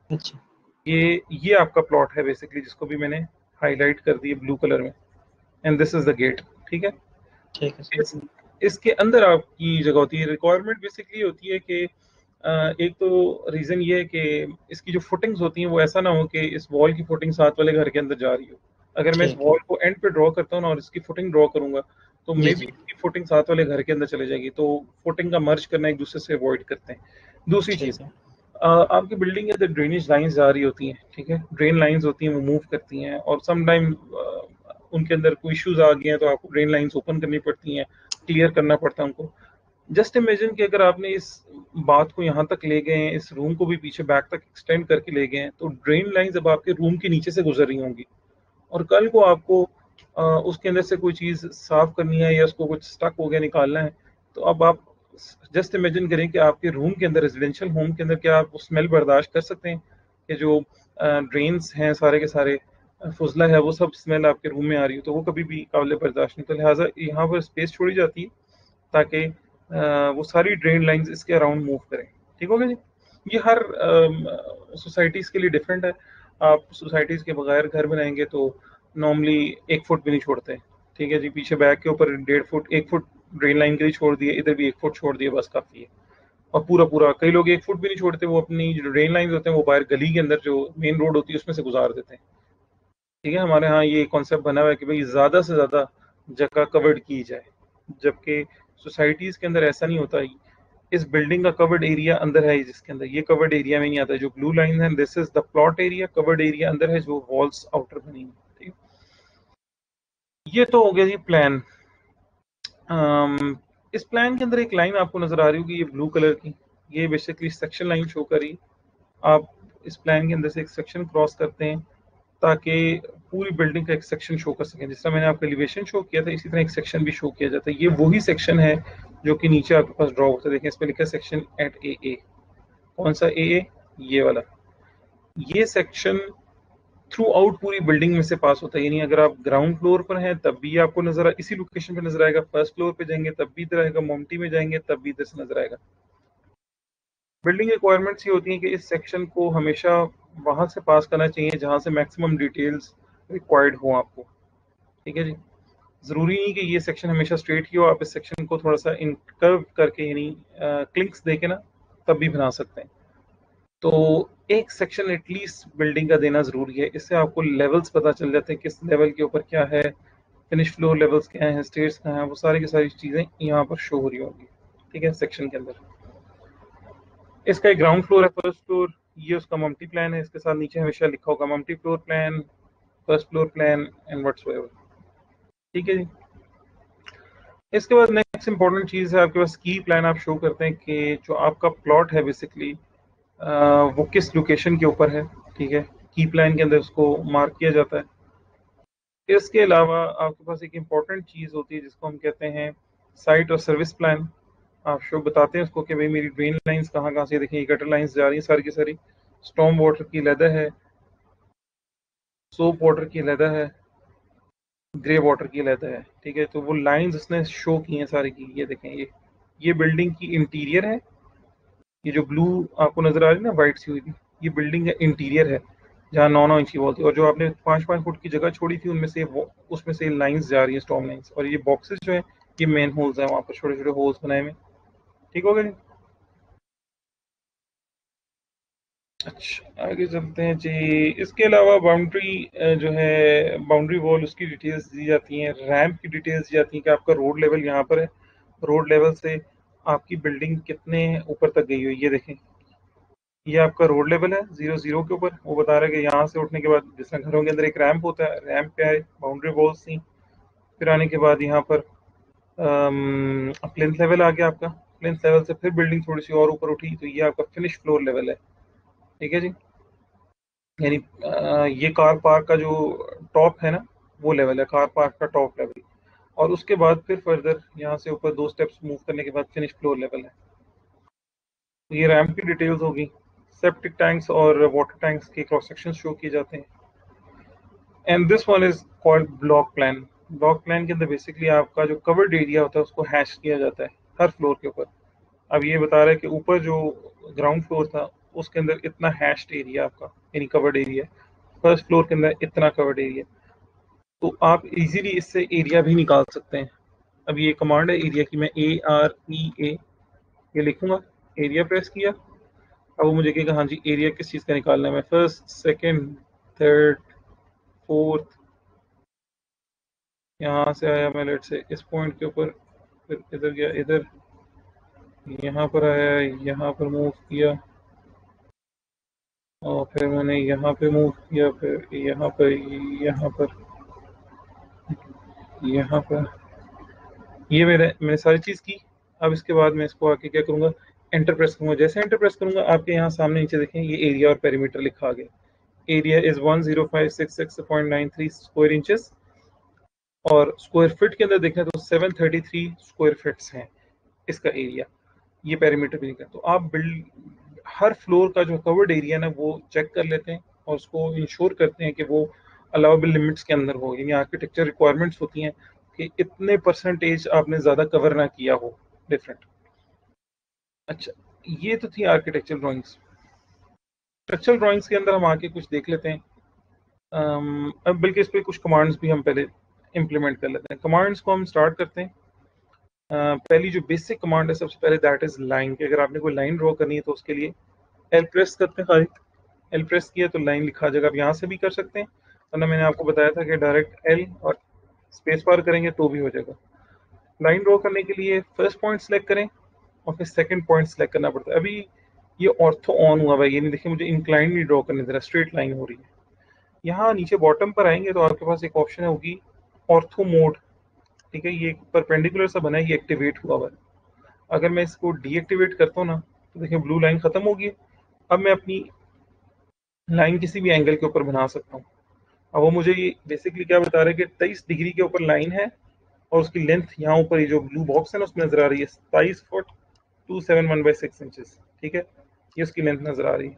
अच्छा। ये आपका प्लॉट है बेसिकली, जिसको भी मैंने हाईलाइट कर दिया ब्लू कलर में। And this is the gate. ठीक है। ठीक है सर। इस इसके अंदर आपकी जगह होती है। रिक्वायरमेंट बेसिकली होती है कि एक तो रीज़न ये है कि इसकी जो फुटिंग्स होती हैं वो ऐसा ना हो कि इस वॉल की फुटिंग साथ वाले घर के अंदर जा रही हो। अगर मैं इस ठीक है। वॉल को एंड पे ड्रॉ करता हूँ ना और इसकी फुटिंग ड्रॉ करूंगा, तो जी मे बी जी। इसकी फुटिंग साथ वाले घर के अंदर चले जाएगी, तो फुटिंग का मर्ज करना एक दूसरे से अवॉइड करते हैं। दूसरी चीज़, ठीक है। आपकी बिल्डिंग के अंदर ड्रेनेज लाइंस जा रही होती हैं। ठीक है। ड्रेन लाइंस होती हैं, वो मूव करती हैं, और सम टाइम उनके अंदर कोई इश्यूज आ गए हैं तो आपको ड्रेन लाइंस ओपन करनी पड़ती हैं, क्लियर करना पड़ता है उनको। जस्ट इमेजिन कि अगर आपने इस बात को यहाँ तक ले गए हैं, इस रूम को भी पीछे बैक तक एक्सटेंड करके ले गए हैं, तो ड्रेन लाइन जब आपके रूम के नीचे से गुजर रही होंगी और कल को आपको उसके अंदर से कोई चीज़ साफ करनी है या उसको कुछ स्टक हो गया निकालना है, तो अब आप जस्ट इमेजिन करें कि आपके रूम के अंदर, रेजिडेंशियल होम के अंदर, क्या आप स्मेल बर्दाश्त कर सकते हैं कि जो ड्रेन्स हैं सारे के सारे, फुजला है, वो सब स्मेल आपके रूम में आ रही हो, तो वो कभी भी काबिल बर्दाश्त नहीं। तो लिहाजा यहाँ पर स्पेस छोड़ी जाती है ताकि वो सारी ड्रेन लाइंस इसके अराउंड मूव करें। ठीक हो गया जी। ये हर सोसाइटीज़ के लिए डिफरेंट है। आप सोसाइटीज़ के बगैर घर बनाएंगे तो नॉर्मली 1 फुट भी नहीं छोड़ते। ठीक है जी। पीछे बैक के ऊपर 1.5 फुट, 1 फुट ड्रेन लाइन के लिए छोड़ दिए, इधर भी 1 फुट छोड़ दिए, बस काफ़ी है। और पूरा पूरा कई लोग 1 फुट भी नहीं छोड़ते, वो अपनी जो ड्रेन लाइन होते हैं वो बाहर गली के अंदर जो मेन रोड होती है उसमें से गुजार देते हैं। ठीक है। हमारे यहाँ ये कॉन्सेप्ट बना हुआ है कि भाई ज़्यादा से ज़्यादा जगह कवर्ड की जाए, जबकि सोसाइटीज़ के अंदर ऐसा नहीं होता। इस बिल्डिंग का कवर्ड एरिया अंदर है, जिसके अंदर ये कवर्ड एरिया में नहीं आता है। जो ब्लू लाइन है, this is the plot area, covered area अंदर है, जो वॉल्स आउटर बनी हुई। ठीक है। ये तो हो गया जी प्लान। इस प्लान के अंदर एक लाइन आपको नजर आ रही होगी, ये ब्लू कलर की, ये बेसिकली सेक्शन लाइन शो करी। आप इस प्लान के अंदर से एक सेक्शन क्रॉस करते हैं ताकि पूरी बिल्डिंग का एक सेक्शन शो कर सकें। जिस तरह मैंने आपको एलिवेशन शो किया था, इसी तरह एक सेक्शन भी शो किया जाता है। ये वही सेक्शन है जो कि नीचे आपके पास ड्रॉ होता है। देखें, इस पर लिखा है सेक्शन एट ए। कौन सा ए? ये वाला। ये सेक्शन थ्रू आउट पूरी बिल्डिंग में से पास होता है, यानी अगर आप ग्राउंड फ्लोर पर हैं तब भी आपको नजर इसी लोकेशन पे नजर आएगा, फर्स्ट फ्लोर पे जाएंगे तब भी इधर आएगा, मोमटी में जाएंगे तब भी इधर से नजर आएगा। बिल्डिंग रिक्वायरमेंट्स ये होती हैं कि इस सेक्शन को हमेशा वहां से पास करना चाहिए जहां से मैक्सिमम डिटेल्स रिक्वायर्ड हो आपको। ठीक है जी। जरूरी नहीं कि ये सेक्शन हमेशा स्ट्रेट ही हो, आप इस सेक्शन को थोड़ा सा इनकर्व करके, यानी क्लिंक्स देके ना, तब भी बना सकते हैं। तो एक सेक्शन एटलीस्ट बिल्डिंग का देना जरूरी है। इससे आपको लेवल्स पता चल जाते हैं, किस लेवल के ऊपर क्या है, फिनिश फ्लोर लेवल्स क्या हैं, स्टेयर्स कहाँ हैं, वो सारी की सारी चीज़ें यहाँ पर शो हो रही होंगी। ठीक है। सेक्शन के अंदर इसका एक ग्राउंड फ्लोर है, फर्स्ट फ्लोर, ये उसका मल्टी प्लान है, इसके साथ नीचे हमेशा लिखा होगा multi floor plan, first floor plan and whatsoever. ठीक है जी। इसके बाद नेक्स्ट इंपॉर्टेंट चीज़ है, आपके पास की प्लान आप शो करते हैं कि जो आपका प्लॉट है बेसिकली वो किस लोकेशन के ऊपर है। ठीक है। की प्लान के अंदर उसको मार्क किया जाता है। इसके अलावा आपके पास एक इम्पॉर्टेंट चीज़ होती है जिसको हम कहते हैं साइट और सर्विस प्लान। आप शो बताते हैं उसको कि भाई मेरी ड्रेन लाइंस कहाँ कहाँ से, देखें ये गटर लाइंस जा रही हैं सारी की सारी, स्टॉर्म वाटर की अलहदा है, सोप वाटर की अलहदा है, ग्रे वाटर की अलहदा है, ठीक है। तो वो लाइंस उसने शो की हैं सारी की, ये देखें ये बिल्डिंग की इंटीरियर है, ये जो ब्लू आपको नजर आ रही है ना वाइट सी हुई थी, ये बिल्डिंग का इंटीरियर है जहाँ 9 9 इंच की वॉल थी, और जो आपने 5 5 फुट की जगह छोड़ी थी उनमें से उसमें से लाइंस जा रही है, स्टॉर्म लाइंस, और ये बॉक्सेस जो है ये मेन होल्स हैं, वहाँ पर छोटे छोटे होल्स बनाए हुए। ठीक हो गया जी। अच्छा आगे चलते हैं जी। इसके अलावा बाउंड्री जो है बाउंड्री वॉल, उसकी डिटेल्स दी जाती हैं, रैम्प की डिटेल्स दी जाती हैं कि आपका रोड लेवल यहाँ पर है, रोड लेवल से आपकी बिल्डिंग कितने ऊपर तक गई हुई है। ये देखें ये आपका रोड लेवल है 0 0 के ऊपर, वो बता रहा है कि यहाँ से उठने के बाद जिस तरह घरों के अंदर एक रैंप होता है, रैंप पे आए, बाउंड्री वॉल्स थी, फिर आने के बाद यहाँ पर प्लिंथ लेवल आ गया आपका, प्लिंथ लेवल से फिर बिल्डिंग थोड़ी सी और ऊपर उठी, तो ये आपका फिनिश फ्लोर लेवल है। ठीक है जी। यानी ये कार पार्क का जो टॉप है ना, वो लेवल है कार पार्क का टॉप लेवल, और उसके बाद फिर फर्दर यहाँ से ऊपर 2 स्टेप्स मूव करने के बाद फिनिश फ्लोर लेवल है। तो ये रैम्प की डिटेल्स होगी। सेप्टिक टैंक्स और वाटर टैंक्स के क्रॉस सेक्शन शो किए जाते हैं। And this one is called block plan. Block plan के अंदर बेसिकली आपका जो कवर्ड एरिया होता है उसको हैश किया जाता है हर फ्लोर के ऊपर। अब ये बता रहा है कि ऊपर जो ग्राउंड फ्लोर था उसके अंदर इतना हैश्ड एरिया आपका, यानी कवर्ड एरिया, फर्स्ट फ्लोर के अंदर इतना कवर्ड एरिया, तो आप इजीली इससे एरिया भी निकाल सकते हैं। अब ये कमांड है एरिया की, मैं AREA ये लिखूंगा, एरिया प्रेस किया, अब वो मुझे कहेगा हाँ जी एरिया किस चीज़ का निकालना है। मैं फर्स्ट सेकंड थर्ड फोर्थ, यहाँ से आया मैं लेट से इस पॉइंट के ऊपर, फिर इधर गया इधर, यहाँ पर आया, यहाँ पर मूव किया, और फिर मैंने यहाँ पे मूव किया, फिर यहाँ पर, यहाँ पर, यहाँ पर, ये मैंने सारी चीज़ की। अब इसके बाद मैं इसको आके क्या करूँगा, एंटर प्रेस करूँगा। जैसे एंटर प्रेस करूँगा आपके यहाँ सामने नीचे देखें ये एरिया और पेरीमीटर लिखा आ गया। एरिया इज 10566.93 स्क्वायर इंचेस, और स्क्वायर फीट के अंदर देखें तो 733 स्क्वायर फीट्स हैं इसका एरिया। ये पेरीमीटर भी निकला, तो आप बिल्ड हर फ्लोर का जो कवर्ड एरिया ना वो चेक कर लेते हैं और उसको इंश्योर करते हैं कि वो अलाउबल लिमिट्स के अंदर हो, यानी आर्किटेक्चर रिक्वायरमेंट्स होती हैं कि इतने परसेंटेज आपने ज़्यादा कवर ना किया हो डिफरेंट। अच्छा ये तो थी आर्किटेक्चरल ड्राइंग्स। स्ट्रक्चरल ड्राइंग्स के अंदर हम आके कुछ देख लेते हैं। अब बल्कि इस पर कुछ कमांड्स भी हम पहले इम्प्लीमेंट कर लेते हैं। कमांड्स को हम स्टार्ट करते हैं। पहली जो बेसिक कमांड है सबसे पहले दैट इज लाइन, कि अगर आपने कोई लाइन ड्रॉ करनी है तो उसके लिए एल प्रेस करते हैं खाली, एल प्रेस किया तो लाइन लिखा आ जाएगा। आप यहाँ से भी कर सकते हैं, वरना मैंने आपको बताया था कि डायरेक्ट एल और स्पेस बार करेंगे तो भी हो जाएगा। लाइन ड्रॉ करने के लिए फर्स्ट पॉइंट सेलेक्ट करें और फिर सेकंड पॉइंट सेलेक्ट करना पड़ता है। अभी ये ऑर्थो ऑन हुआ भाई, ये नहीं देखिए मुझे इंक्लाइन नहीं ड्रॉ करने दे रहा, स्ट्रेट लाइन हो रही है। यहाँ नीचे बॉटम पर आएंगे तो आपके पास एक ऑप्शन होगी ऑर्थो मोड। ठीक है, ये परपेंडिकुलर सा बना है, ये एक्टिवेट हुआ हुआ है। अगर मैं इसको डीएक्टिवेट करता हूँ ना तो देखिए ब्लू लाइन खत्म होगी। अब मैं अपनी लाइन किसी भी एंगल के ऊपर बना सकता हूँ। अब वो मुझे ये बेसिकली क्या बता रहा है कि 23 डिग्री के ऊपर लाइन है, और उसकी लेंथ यहाँ ऊपर ये जो ब्लू बॉक्स है ना उसमें नजर आ रही है 27 फुट 271/6 इंचेस। ठीक है, ये उसकी लेंथ नजर आ रही है।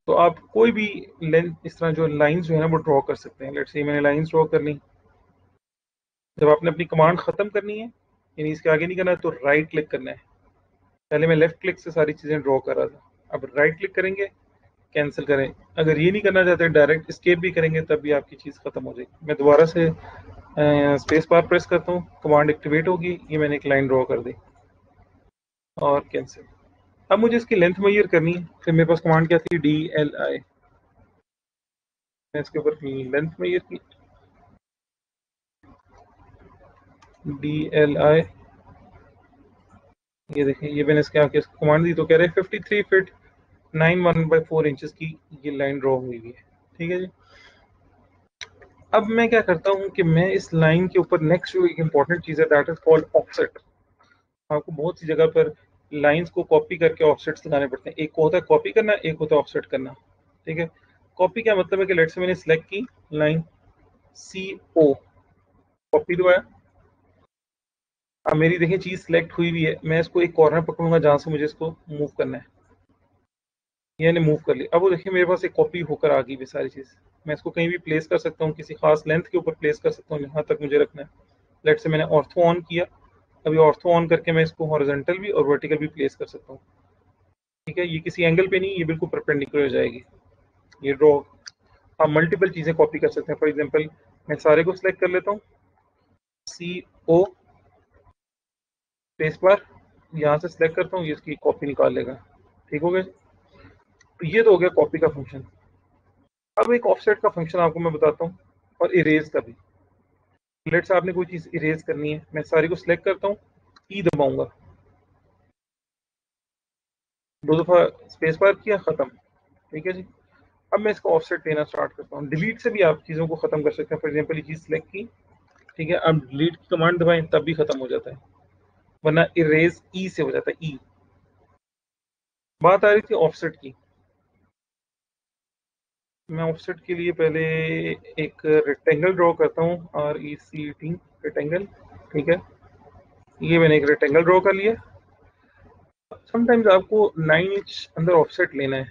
तो आप कोई भी लेंथ इस तरह जो लाइंस जो है ना वो ड्रॉ कर सकते हैं। लेट्स से मैंने लाइंस ड्रॉ कर ली। जब आपने अपनी कमांड खत्म करनी है, यानी इसके आगे नहीं करना है, तो राइट क्लिक करना है। पहले मैं लेफ्ट क्लिक से सारी चीजें ड्रॉ कर रहा था, अब राइट क्लिक करेंगे, कैंसिल करें। अगर ये नहीं करना चाहते डायरेक्ट स्केप भी करेंगे तब भी आपकी चीज़ खत्म हो जाएगी। मैं दोबारा से स्पेस बार प्रेस करता हूँ, कमांड एक्टिवेट होगी, ये मैंने एक लाइन ड्रॉ कर दी और कैंसिल। अब मुझे इसकी लेंथ मेजर करनी है, फिर मेरे पास कमांड क्या थी, DLI। मैं इसके ऊपर लेंथ मेजर की, DLI। ये देखिए ये मैंने इसके आगे कमांड दी तो कह रहे 53 फीट 91/4 इंचेस की ये लाइन ड्रॉ हुई है। ठीक है जी। अब मैं क्या करता हूँ कि मैं इस लाइन के ऊपर नेक्स्ट जो एक इंपॉर्टेंट चीज़ है दैट इज कॉल्ड ऑफसेट। आपको बहुत सी जगह पर लाइंस को कॉपी करके ऑफसेट्स लगाने पड़ते हैं। एक को होता है कॉपी करना, एक होता है ऑफसेट करना। ठीक है, कॉपी क्या मतलब है कि लेट से मैंने सिलेक्ट की लाइन CO, कॉपी दबाया, अब मेरी देखिए चीज़ सिलेक्ट हुई भी है, मैं इसको एक कॉर्नर पकड़ूंगा जहाँ से मुझे इसको मूव करना है, यानी मूव कर लिया। अब वो देखिए मेरे पास एक कॉपी होकर आ गई भी सारी चीज़। मैं इसको कहीं भी प्लेस कर सकता हूँ, किसी खास लेंथ के ऊपर प्लेस कर सकता हूँ जहाँ तक मुझे रखना है। लेट से मैंने ऑर्थो ऑन किया, अभी ऑर्थो ऑन करके मैं इसको हॉरिजॉन्टल भी और वर्टिकल भी प्लेस कर सकता हूँ। ठीक है, ये किसी एंगल पे नहीं, ये बिल्कुल परपेंडिकुलर हो जाएगी ये ड्रॉ। आप मल्टीपल चीज़ें कॉपी कर सकते हैं। फॉर एग्जांपल मैं सारे को सिलेक्ट कर लेता हूँ, CO स्पेस बार, यहाँ से सिलेक्ट करता हूँ, ये इसकी कॉपी निकाल लेगा। ठीक हो गया, तो ये तो हो गया कॉपी का फंक्शन। अब एक ऑफसेट का फंक्शन आपको मैं बताता हूँ, और इरेज का भी। लेट से आपने कोई चीज़ इरेज करनी है, मैं सारी को सिलेक्ट करता हूँ, ई दबाऊंगा, 2 दफ़ा स्पेस बार किया, खत्म। ठीक है जी। अब मैं इसका ऑफसेट लेना स्टार्ट करता हूँ। डिलीट से भी आप चीज़ों को खत्म कर सकते हैं। फॉर एग्जाम्पल ये चीज़ सिलेक्ट की, ठीक है, अब डिलीट की कमांड दबाएं तब भी खत्म हो जाता है, वरना इरेज ई से हो जाता है, ई। बात आ रही थी ऑफसेट की। मैं ऑफसेट के लिए पहले एक रेक्टेंगल ड्रॉ करता हूँ, RECT रेक्टेंगल। ठीक है, ये मैंने एक रेक्टेंगल ड्रॉ कर लिया। समटाइम्स आपको 9 इंच अंदर ऑफसेट लेना है।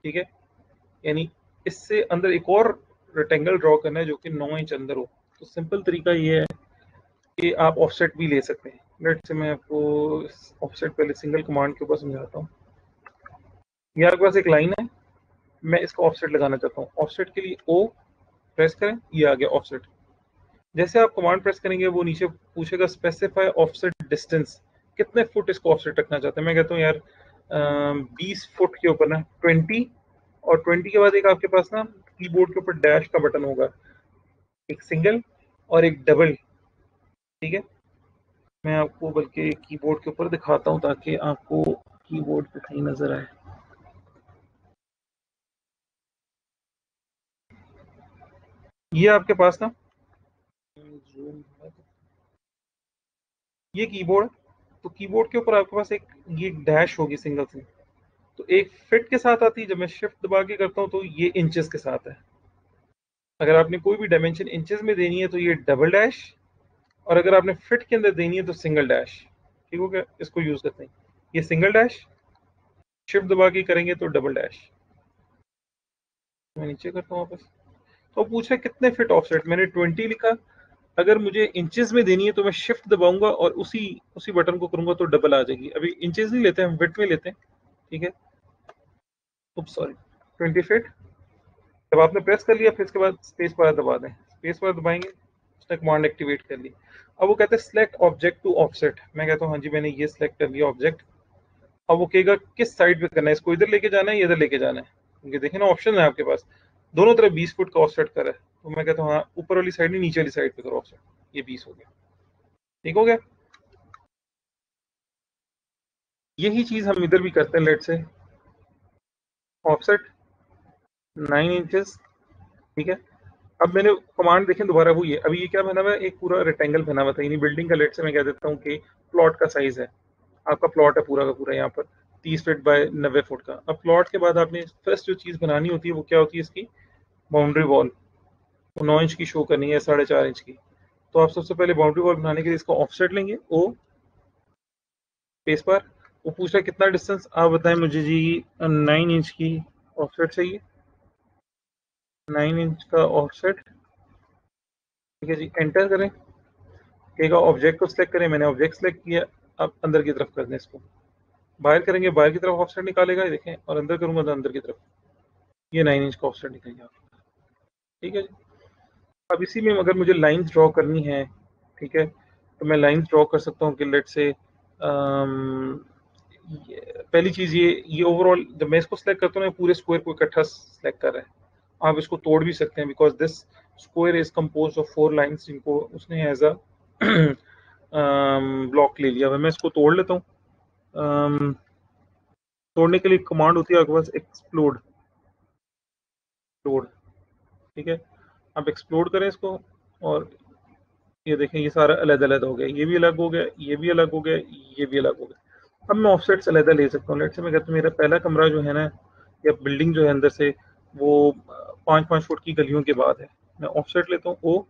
ठीक है, यानी इससे अंदर एक और रेक्टेंगल ड्रॉ करना है जो कि 9 इंच अंदर हो। तो सिंपल तरीका ये है कि आप ऑफसेट भी ले सकते हैं। लेट से मैं आपको ऑफसेट पहले सिंगल कमांड के ऊपर समझाता हूँ। ये आपके पास एक लाइन है, मैं इसका ऑफसेट लगाना चाहता हूँ। ऑफसेट के लिए O प्रेस करें, ये आ गया ऑफसेट। जैसे आप कमांड प्रेस करेंगे वो नीचे पूछेगा स्पेसिफाई ऑफसेट डिस्टेंस, कितने फुट इसको ऑफसेट रखना चाहते हैं। मैं कहता हूँ यार 20 फुट के ऊपर ना 20, और 20 के बाद एक आपके पास ना कीबोर्ड के ऊपर डैश का बटन होगा, एक सिंगल और एक डबल। ठीक है, मैं आपको बल्कि कीबोर्ड के ऊपर दिखाता हूँ ताकि आपको कीबोर्ड पे सही नजर आए। ये आपके पास ना ये कीबोर्ड, तो कीबोर्ड के ऊपर आपके पास एक ये डैश होगी सिंगल सी, तो एक फिट के साथ आती है। जब मैं शिफ्ट दबा के करता हूँ तो ये इंचेस के साथ है। अगर आपने कोई भी डायमेंशन इंचेस में देनी है तो ये डबल डैश, और अगर आपने फिट के अंदर देनी है तो सिंगल डैश। ठीक हो गया, इसको यूज करते हैं। ये सिंगल डैश, शिफ्ट दबा के करेंगे तो डबल डैश। मैं नीचे करता हूँ वापस, तो पूछा कितने फिट ऑफसेट, मैंने 20 लिखा। अगर मुझे इंचेस में देनी है तो मैं शिफ्ट दबाऊंगा और उसी उसी बटन को करूंगा तो डबल आ जाएगी। अभी इंचेस नहीं लेते, हम फिट में लेते हैं। ठीक है, सॉरी, 20 फीट। जब आपने प्रेस कर लिया फिर इसके बाद स्पेस बार दबा दें, स्पेस बार दबाएंगे, उसने कमांड एक्टिवेट कर ली। अब वो कहते हैं सिलेक्ट ऑब्जेक्ट टू ऑफसेट, मैं कहता हूँ हाँ जी मैंने ये सिलेक्ट कर लिया ऑब्जेक्ट। अब वो कहेगा किस साइड पे करना है, इसको इधर लेके जाना है या इधर लेके जाना है, क्योंकि देखे ना ऑप्शन है आपके पास, दोनों तरफ 20 फुट का ऑफसेट कर है। तो मैं कहता हूँ हाँ ऊपर वाली साइड नहीं नीचे वाली साइड पे करो ऑफसेट, ये 20 हो गया। ठीक हो गया, यही चीज हम इधर भी करते हैं। लेट से ऑफसेट 9 इंचेस। ठीक है, अब मैंने कमांड देखें दोबारा हुई है। अभी ये क्या बना हुआ है, एक पूरा रेक्टेंगल बना हुआ था, यानी बिल्डिंग का। लेट से मैं कह देता हूँ कि प्लॉट का साइज है, आपका प्लॉट है पूरा का पूरा यहाँ पर 30 फीट बाय 90 फुट का। अब प्लॉट के बाद आपने फर्स्ट जो चीज़ बनानी होती है वो क्या होती है, इसकी बाउंड्री वॉल। वो 9 इंच की शो करनी है, 4.5 इंच की। तो आप सबसे पहले बाउंड्री वॉल बनाने के लिए इसका ऑफसेट लेंगे, ओ स्पेस बार। वो पूछ रहा है कितना डिस्टेंस, आप बताएं मुझे जी। 9 इंच की ऑफसेट चाहिए, 9 इंच का ऑफसेट। ठीक है जी, एंटर करें। कहेगा ऑब्जेक्ट को सिलेक्ट करें, मैंने ऑब्जेक्ट सिलेक्ट किया। अब अंदर की तरफ कर दें इसको, बाहर करेंगे बाहर की तरफ ऑफसेट निकालेगा, ये देखें, और अंदर करूंगा तो अंदर की तरफ ये 9 इंच का ऑफसेट निकलेगा। ठीक है जी। अब इसी में अगर मुझे लाइंस ड्रॉ करनी है, ठीक है, तो मैं लाइंस ड्रॉ कर सकता हूँ कि लेट से पहली चीज़ ये ओवरऑल जब मैं इसको सिलेक्ट करता हूँ ना पूरे स्क्वायर को इकट्ठा सिलेक्ट कर रहा है। आप इसको तोड़ भी सकते हैं, because this square is compose of 4 lines, जिनको उसने एज अ ब्लॉक ले लिया। मैं इसको तोड़ लेता हूँ। तोड़ने के लिए कमांड होती है आपके पास एक्सप्लोड, एक्सप्लोड। ठीक है, आप एक्सप्लोड करें इसको, और ये देखें ये सारा अलग अलग हो गया, ये भी अलग हो गया, ये भी अलग हो गया, ये भी अलग हो गया। अब मैं ऑफसेट्स अलग ले सकता हूँ। लेट से मैं कहता हूँ मेरा पहला कमरा जो है ना, या बिल्डिंग जो है अंदर से, वो 5-5 फुट की गलियों के बाद है। मैं ऑफसेट लेता हूँ, ओ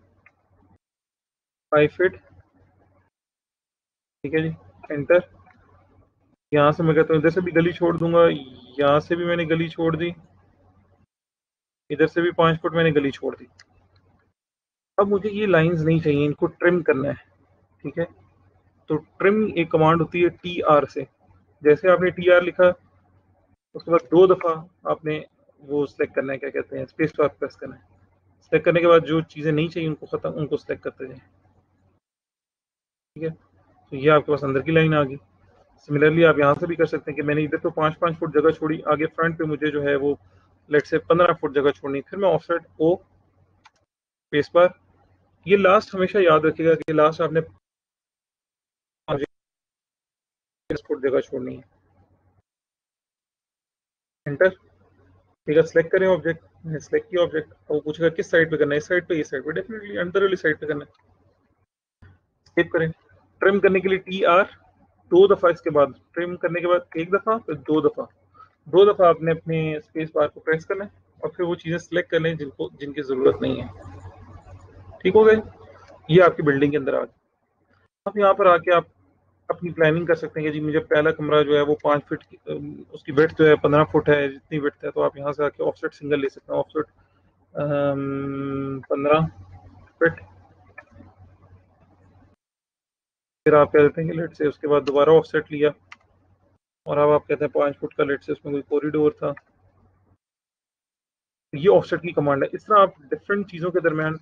5 फीट, ठीक है जी, एंटर। यहाँ से मैं कहता हूँ इधर से भी गली छोड़ दूंगा, यहाँ से भी मैंने गली छोड़ दी, इधर से भी 5 फुट मैंने गली छोड़ दी। अब मुझे ये लाइंस नहीं चाहिए, इनको ट्रिम करना है। ठीक है, तो ट्रिम एक कमांड होती है टी आर से। जैसे आपने टी आर लिखा, उसके बाद 2 दफ़ा आपने वो सिलेक्ट करना है, क्या कहते हैं, स्पेस बार प्रेस करना है। सिलेक्ट करने के बाद जो चीज़ें नहीं चाहिए उनको सिलेक्ट करते जाए। ठीक है, तो ये आपके पास अंदर की लाइन आ गई। सिमिलरली आप यहाँ से भी कर सकते हैं कि मैंने इधर तो 5-5 फुट जगह छोड़ी, आगे फ्रंट पे मुझे जो है वो लेट से 15 फुट जगह छोड़नी, फिर मैं ऑफसेट ओ स्पेस बार। ये लास्ट हमेशा याद रखिएगा कि लास्ट आपने 5 फुट जगह छोड़नी है। एंटर। ठीक है, सिलेक्ट करें ऑब्जेक्ट, मैंने सिलेक्ट किया ऑब्जेक्ट। वो पूछेगा किस साइड पे करना है, इस साइड पे, इस साइड पे, डेफिनेटली अंदर वाली साइड पे करना है। स्किप करें। ट्रिम करने के लिए टी आर 2 दफ़ा, इसके बाद ट्रिम करने के बाद 1 दफ़ा, फिर 2 दफ़ा। 2 दफ़ा आपने अपने स्पेस बार को प्रेस करना है और फिर वो चीज़ें सिलेक्ट करनी है जिनकी ज़रूरत नहीं है। ठीक हो गए, ये आपकी बिल्डिंग के अंदर आ गई। अब यहाँ पर आके आप अपनी प्लानिंग कर सकते हैं कि जी मुझे पहला कमरा जो है वो 5 फीट की, उसकी विड्थ जो है 15 फुट है, जितनी विड्थ है, तो आप यहाँ से आके ऑफसेट सिंगल ले सकते हैं। Offset 15 feet. फिर आप कह देते हैं कि लेट से, उसके बाद दोबारा ऑफसेट लिया और अब आप कहते हैं 5 फुट का, लेट से उसमें कोई कॉरिडोर था। ये ऑफसेट की कमांड है। इस तरह आप डिफरेंट चीज़ों के दरमियान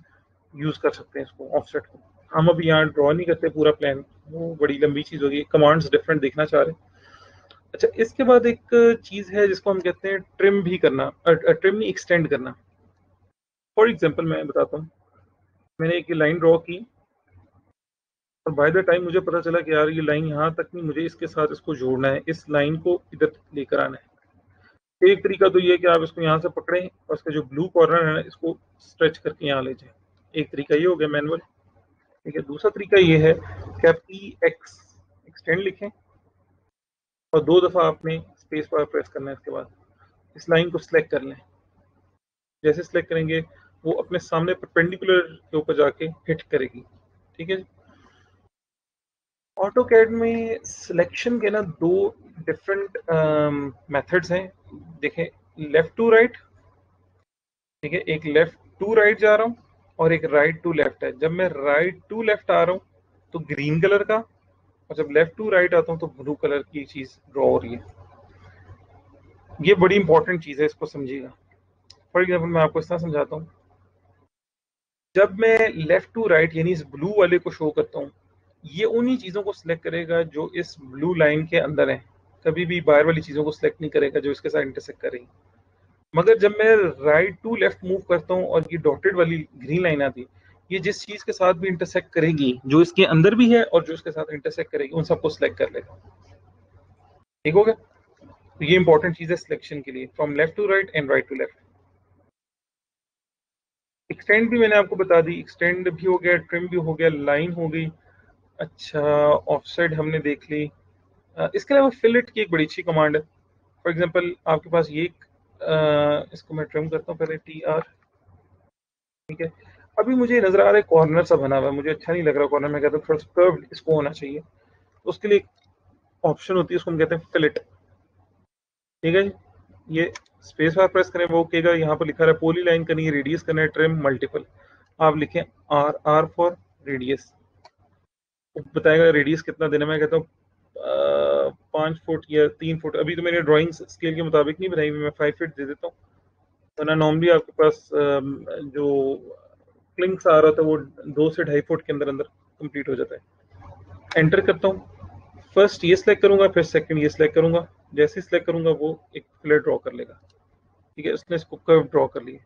यूज़ कर सकते हैं इसको, ऑफसेट को। हम अभी यहाँ ड्रॉ नहीं करते पूरा प्लान, वो बड़ी लंबी चीज़ होगी, कमांड्स डिफरेंट देखना चाह रहे हैं। अच्छा, इसके बाद एक चीज़ है जिसको हम कहते हैं ट्रिम भी करना, ट्रिम नहीं, एक्सटेंड करना। फॉर एग्जांपल मैं बताता हूँ, मैंने एक लाइन ड्रॉ की और बाय द टाइम मुझे पता चला कि यार ये लाइन यहाँ तक नहीं, मुझे इसके साथ इसको जोड़ना है, इस लाइन को इधर लेकर आना है। एक तरीका तो ये है कि आप इसको यहाँ से पकड़ें और इसका जो ब्लू कॉर्नर है ना, इसको स्ट्रेच करके यहाँ ले जाएं। एक तरीका ये हो गया मैनुअल। ठीक है, दूसरा तरीका ये है कि आप ई एक्स एक्सटेंड लिखें और 2 दफ़ा आपने स्पेस बार प्रेस करना है। इसके बाद इस लाइन को सिलेक्ट कर लें। जैसे सिलेक्ट करेंगे वो अपने सामने परपेंडिकुलर के ऊपर जाके हिट करेगी। ठीक है, ऑटो कैड में सिलेक्शन के ना 2 डिफरेंट मेथड्स हैं। देखें, लेफ्ट टू राइट। ठीक है, एक लेफ्ट टू राइट जा रहा हूँ और एक राइट टू लेफ्ट है। जब मैं राइट टू लेफ्ट आ रहा हूँ तो ग्रीन कलर का, और जब लेफ्ट टू राइट आता हूँ तो ब्लू कलर की चीज ड्रॉ हो रही है। ये बड़ी इंपॉर्टेंट चीज है, इसको समझिएगा। फॉर एग्जाम्पल मैं आपको इस तरह समझाता हूँ। जब मैं लेफ्ट टू राइट यानी इस ब्लू वाले को शो करता हूँ, ये उन्हीं चीज़ों को सिलेक्ट करेगा जो इस ब्लू लाइन के अंदर है, कभी भी बाहर वाली चीज़ों को सिलेक्ट नहीं करेगा जो इसके साथ इंटरसेक्ट करेगी। मगर जब मैं राइट टू लेफ्ट मूव करता हूँ और ये डॉटेड वाली ग्रीन लाइन आती है, ये जिस चीज़ के साथ भी इंटरसेक्ट करेगी, जो इसके अंदर भी है और जो इसके साथ इंटरसेक्ट करेगी, उन सबको सिलेक्ट कर लेगा। ठीक हो गया, तो ये इंपॉर्टेंट चीज़ है सिलेक्शन के लिए, from left to right and right to left. Extend भी मैंने आपको बता दी, एक्सटेंड भी हो गया, ट्रिम भी हो गया, लाइन हो गई। अच्छा, ऑफसेट हमने देख ली। इसके अलावा फिलेट की एक बड़ी अच्छी कमांड है। फॉर एग्जांपल आपके पास ये इसको मैं ट्रिम करता हूँ पहले, टी आर। ठीक है, अभी मुझे नजर आ रहा है कॉर्नर सा बना हुआ है, मुझे अच्छा नहीं लग रहा कॉर्नर, मैं कहता हूँ थोड़ा सा कर्व्ड इसको होना चाहिए। तो उसके लिए ऑप्शन होती है, उसको हम कहते हैं फिलेट। ठीक है, ये स्पेस बार प्रेस करें वो कहेगा, यहाँ पर लिखा है पोली लाइन करनी है, रेडियस करना है, ट्रिम मल्टीपल। आप लिखें आर, आर फॉर रेडियस, बताएगा रेडियस कितना देना। मैं कहता हूँ 5 फुट या 3 फुट। अभी तो मैंने ड्राइंग स्केल के मुताबिक नहीं बनाई हुई, मैं 5 फीट दे देता हूँ, वरना नॉर्मली आपके पास जो क्लिंक्स आ रहा था वो 2 से 2.5 फुट के अंदर अंदर कंप्लीट हो जाता है। एंटर करता हूँ, फर्स्ट ये सिलेक्ट करूंगा, फिर सेकंड ये सिलेक्ट करूंगा। जैसे ही सिलेक्ट करूंगा वो एक फिलेट ड्रॉ कर लेगा। ठीक है, उसने इसको कर्व ड्रॉ कर लिया।